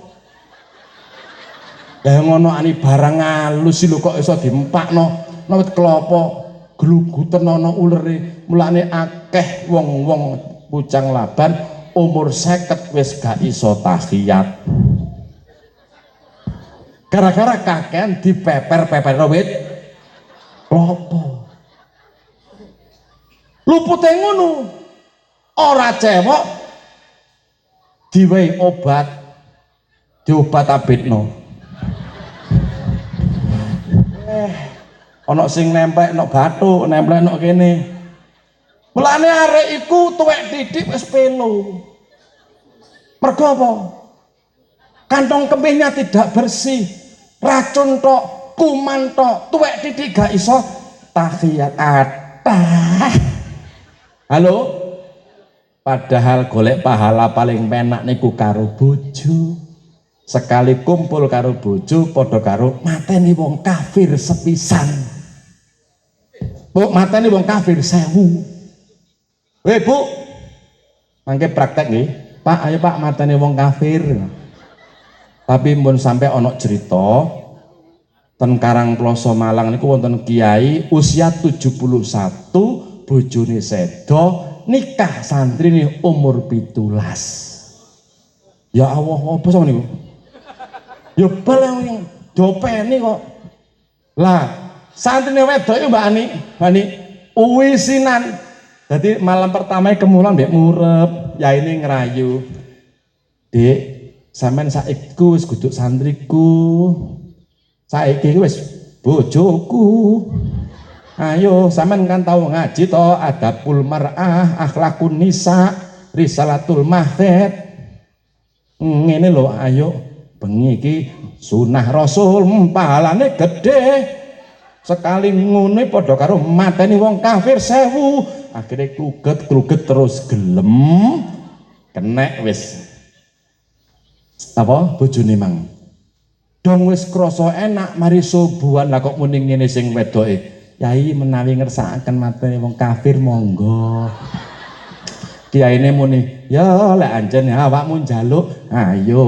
Lah ngono ani barang alus lho kok iso diempakno wit kelapa. Gluguten ana ulere, mulane akeh wong-wong pucang laban umur 50 wis gak iso tahiyat. Gara-gara kakean dipeper-peper wit klopo. Lupute ngono. Ora cewek diwehi obat. Diobat abetno. Ana sing nempel nok bathuk, nempel nok kene. Mulane arek iku tuwek titik wis pelo. Mergo apa? Kantong kemihnya tidak bersih. Racun tok, kuman tok, tuwek titik gak iso tahiyat. Halo? Padahal golek pahala paling penak niku karo bojo. Sekali kumpul karo bojo padha karo mateni wong kafir sepisan. Bu, mateni wong kafir 1000. Weh Bu, mangke praktek nggih. Pak, ayo Pak mateni wong kafir. Tapi mun sampai ana cerita ten Karangploso Malang niku wonten kiai usia 71, bojone sedo, nikah santrine umur 17. Ya Allah, apa sama niku? Ya bal yang dopeni kok. Lah, santrine wedok iki Mbak Ani, uwisinan. Jadi malam pertama kemulan mbek murep, ya ini ngerayu. Dik, sampean saiki wis guduk santriku. Saiki wis bojoku. Ayo sampean kan tau ngaji to, adabul mar'ah, akhlakun nisa, risalatul mahfid. Ngene lho, ayo bengi iki sunah Rasul pahalane gede. Sekali ngene padha karo mateni wong kafir 1000. Akhirnya kluget terus gelem kenek wis apa bojone mang. Dong wis krasa enak mari subuhan lah kok muni ngene sing wedoke. Yai menawi ngersakaken mateni wong kafir monggo. Kiyaine muni, ya lek anjen awakmu njaluk, ayo.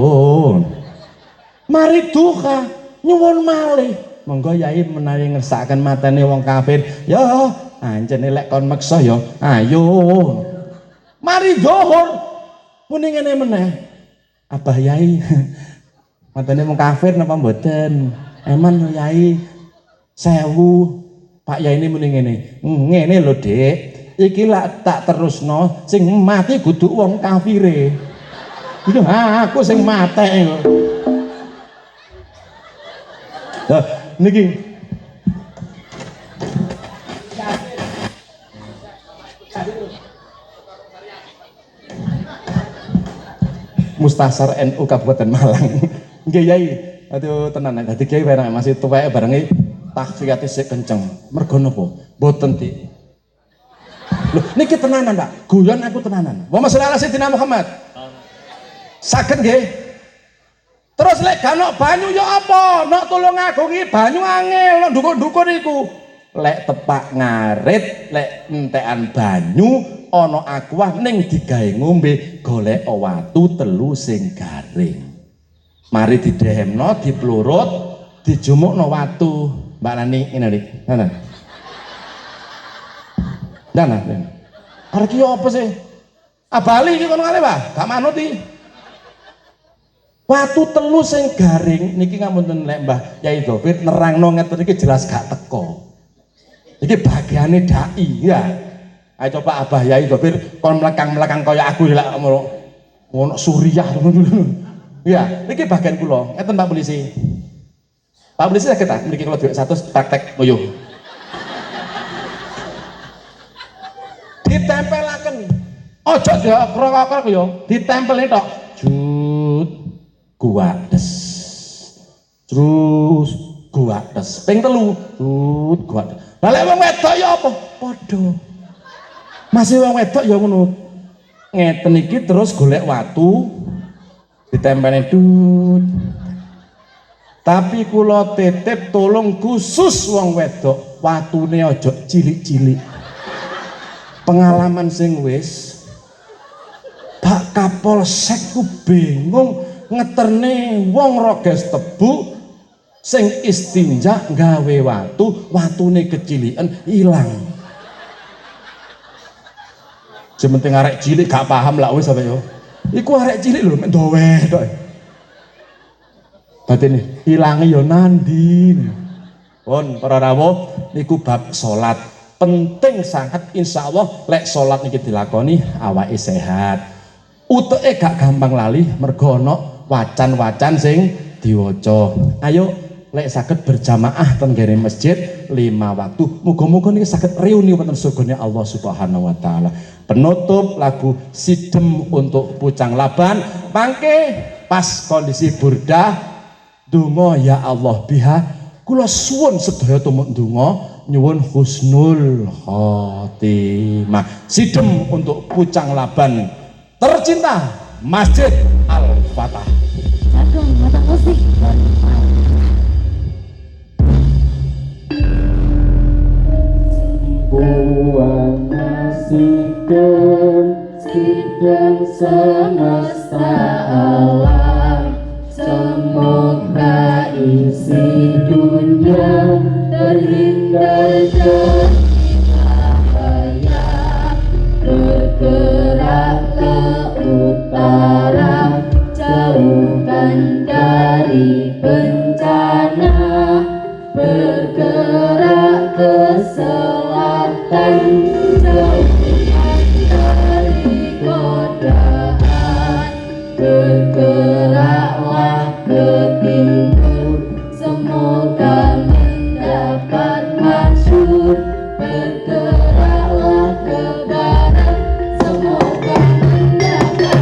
Mari duka nyuwun malih. Monggo yai menawi ngersakaken mateni wong kafir, ya anjen lek kon meksa ya, ayo. Mari zuhur muni ngene meneh. Abah yai mateni wong kafir napa mboten? Eman yai 1000. Pak Yai ini muni ngene lho Dik, iki lak tak terusno sing mati kudu wong kafire. Iki aku sing matek kok. Lah niki Mustasar NU Kabupaten Malang. Nggih Yai, aduh tenan dadi Kiai bareng masih tuweke bareng tahfiyate sik kenceng. Mergo napa? Mboten Dik. Lho niki tenanan, Pak. Guyon aku tenanan. Wa sholli ala sayyidina Muhammad. Saged nggih. Terus lek gak ono banyu ya apa? Nok tulung aku iki banyu angel, nok ndukuk-ndukuk niku. Lek tepak ngarit, lek entekan banyu ana akuah ning digawe ngombe, golek watu 3 sing garing. Mari didehemno, diplurut, dijumukno watu. Mbak Nani ini nih, Nana, arek iki apa sih? Abali iki kono kali Pak, gak manut iki. Watu 3 sing garing niki ngapunten lek Mbah Yai Dhofir nerangno ngeten iki jelas gak teko. Iki bagiane dai ya. Ayo coba Abah Yai Dhofir kon melakang-melakang kaya aku lek ngono Suriah ngono. Ya, niki bagian kula. Ngeten Pak Polisi. Pak Polisi sakit tak? Mriki kalau duit 100 praktek nguyuh. Ditempelaken. Ojo ya krokok yo, ditempelne tok. Jut guades. Terus guades. Ping 3, jut guades. Lah lek wong wedok ya apa? Padha. Masih wong wedok ya ngono. Ngeten iki terus golek watu ditempelne dut. Tapi kula titip tolong khusus wong wedok watune aja cilik-cilik. Pengalaman sing wis Pak Kapolsek ku bingung ngeterne wong roges tebu sing istinja gawe watune kecilikan ilang. Sementing arek cilik gak paham lah wis apa yo. Iku arek cilik lho mek dowe tok. Batin ilange ya nandi. Pun para rawuh niku bab salat penting sangat insyaallah lek salat niki dilakoni awake sehat. Utuke gak gampang lali mergo ana wacan-wacan sing diwaca. Ayo lek saged berjamaah teng ngene masjid 5 waktu. Muga-muga niki saged reuni wonten surgane Allah Subhanahu wa taala. Penutup lagu Sidem untuk Pucang Laban mangke pas kondisi burdah donga ya Allah biha kula suwun sedaya tumut donga nyuwun husnul khotimah. Sidem untuk Pucang Laban tercinta Masjid Al-Fatah.
Agung mata musik.
Buana sidem semesta alam Semoga isi dunia terhindar dari bahaya. Bergerak ke utara, jauhkan dari bencana. Bergerak ke selatan, jauhkan dari godaan. Bergeraklah ke timur, semoga mendapat masyhur. Bergeraklah ke barat, semoga mendapat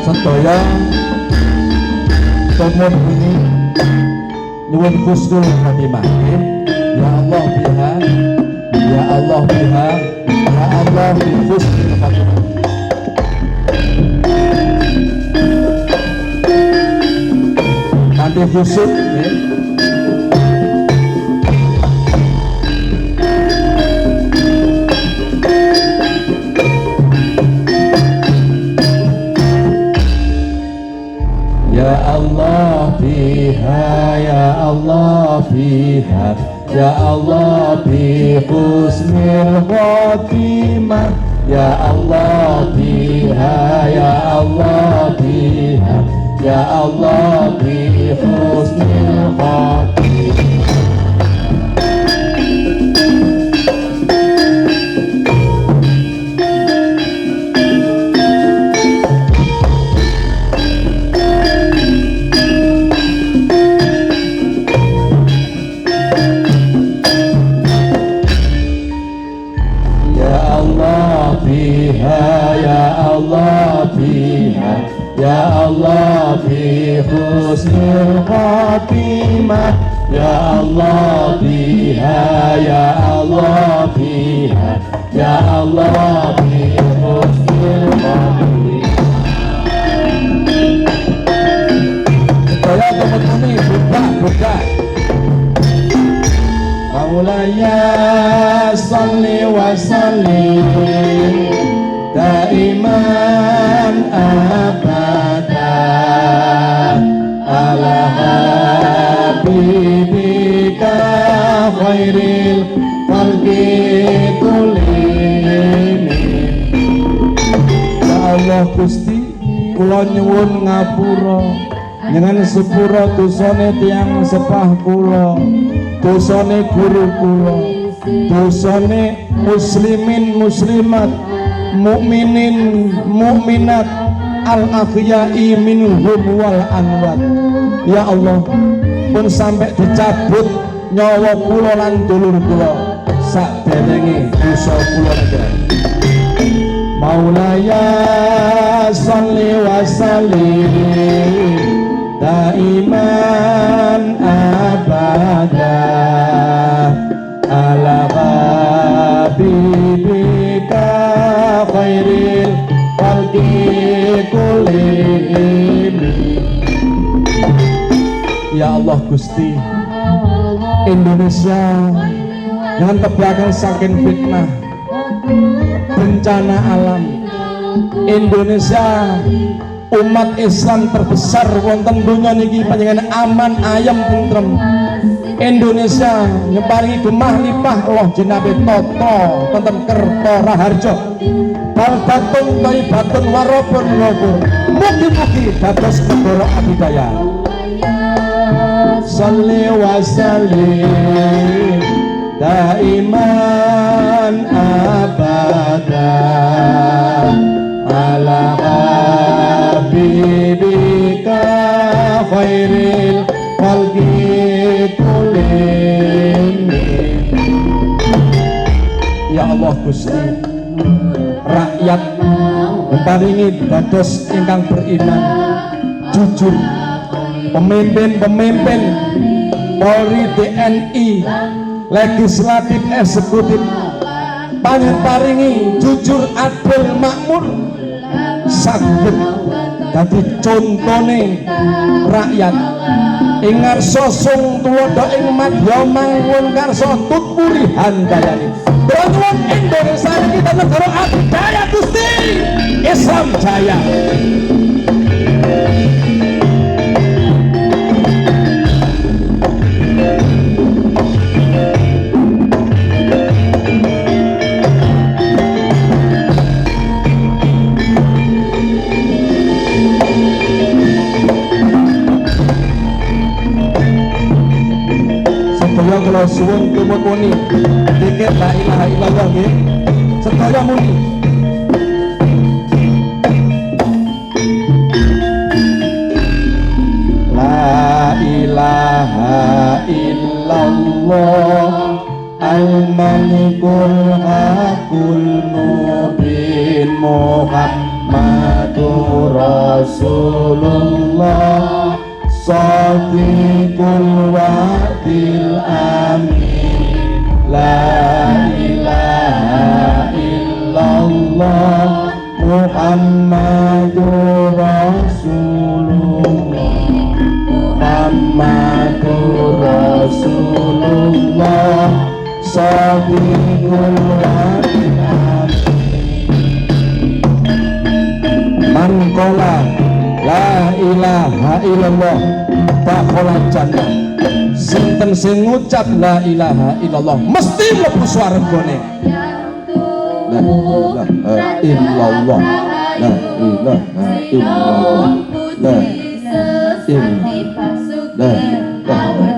sedaya umum ini nyuwun husnul khatimah. Ya Allah biha, ya Allah biha, ya Allah bi husnul khatimah. Nanti khusyuk ya. Ya Allah biha, ya Allah biha, ya Allah bi husnil khatimah, ya Allah biha ya Allah biha ya Allah bi husnil khatimah. Ya Allah bi husnil khatimah ya Allah biha ya Allah biha ya Allah bi husnil khatimah. Saya teman-teman buka Maulaya salli wa sallim daiman abada ala habibika khairil khalqi kullihim. Ya Allah Gusti kula nyuwun ngapura njenengan sepura dosane tiyang sepah kula, dosane guru kula, dosane muslimin muslimat, mukminin mukminat, al afiyai minhum wal anwat. Ya Allah pun sampai dicabut nyawa kula lan dulur kula saderenge dosa kula niki. Maulaya salli wa sallim daiman abada ala habibika khairil khalqi kullihim. Ya Allah Gusti, Indonesia jangan terbelakang saking fitnah bencana alam. Indonesia umat Islam terbesar wonten donya niki panjenengan aman ayam tentrem. Indonesia nyeparingi gemah lipah Allah jinabe toto wonten Kerto Raharjo balbatun thayyibatun warabun ghafur. Mugi-mugi dados negara adidaya. Salli wa sallim daiman abada ala habibika khairil khalqi kullihim. Ya Allah Gusti, rakyat paringi dados ingkang beriman jujur, pemimpin-pemimpin Polri, TNI, legislatif, eksekutif paringi jujur, adil, makmur, saged dadi contone rakyat. Ing ngarsa sung tulodo ing madya mangun karsa tutpuri handayani. Nuwun Indonesia kita negara adidaya Gusti, Islam jaya. Kalau suwun tumut muni dikit la ilaha illallah nggih sedaya muni. La ilaha illallah al-malikul hakul mubin Muhammadur Rasulullah Sadiqul wa'dil amin. La ilaha illallah Muhammadur Rasulullah Muhammadur Rasulullah Sadiqul wa'dil amin. Man qala la ilaha illallah dakhala jannah. Sinten sing ngucap la ilaha illallah mesti mlebu swargane. illallah, la ilaha illallah, la ilaha illallah, la ilaha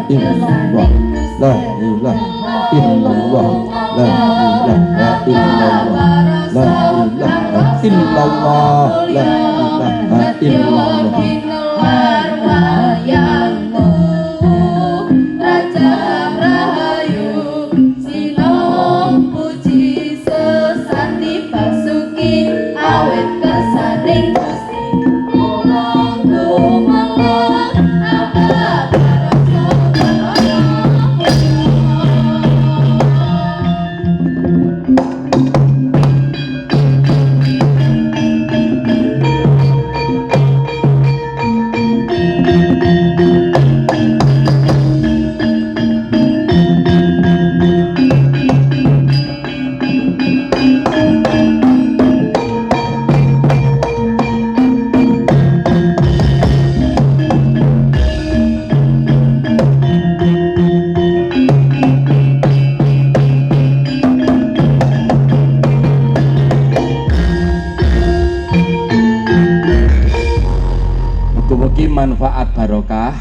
illallah, la ilaha illallah, la ilaha illallah, la ilaha illallah.
Raja Rahayu Sinom puji sesati pasuki awet kesaning Gusti Monggo gumangun apa
Mugi manfaat barokah.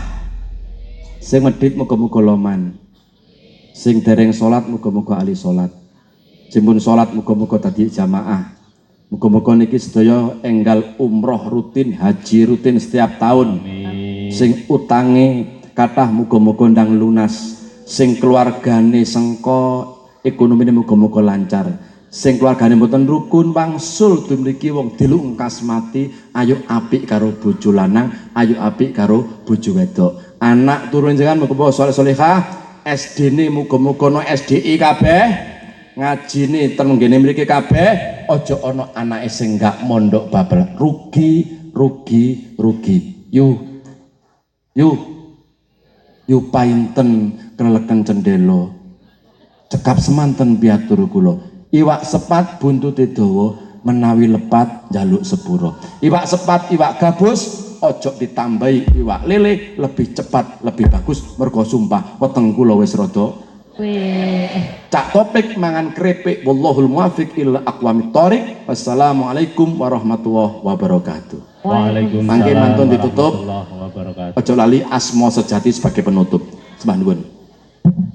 Sing medhit muga-muga loman. Sing dereng salat muga-muga ahli salat. Sing pun salat muga-muga dadi jamaah. Muga-muga niki sedaya enggal umroh rutin, haji rutin setiap tahun. Sing utange kathah muga-muga ndang lunas. Sing keluargane sengko ekonomine muga-muga lancar. Sing keluargane mboten rukun wangsul dumriki wong dilungkas mati, ayo apik karo bojo lanang, ayo apik karo bojo wedok. Anak turun jenengan muga-muga saleh-salehah, SD-ne muga-muga no SDI kabeh, ngajine ten nggene mriki kabeh, aja ana anake sing gak mondok babel. Rugi. Yu painten keleken cendelo. Cekap semanten piatur kula. Iwak sepat buntute dawa, menawi lepat njaluk sepuro. Iwak sepat, iwak gabus, ojo ditambahi iwak lele, lebih cepat, lebih bagus. Mergo sumpah weteng kula wis rada Cak Topik mangan krepek. Wallahul muwaffiq ila aqwamit thoriq. Wassalamualaikum warahmatullahi wabarakatuh.
Waalaikumsalam
Mangke mantun ditutup.
warahmatullahi wabarakatuh.
Ojo lali asma sejati sebagai penutup. Sembah nuwun.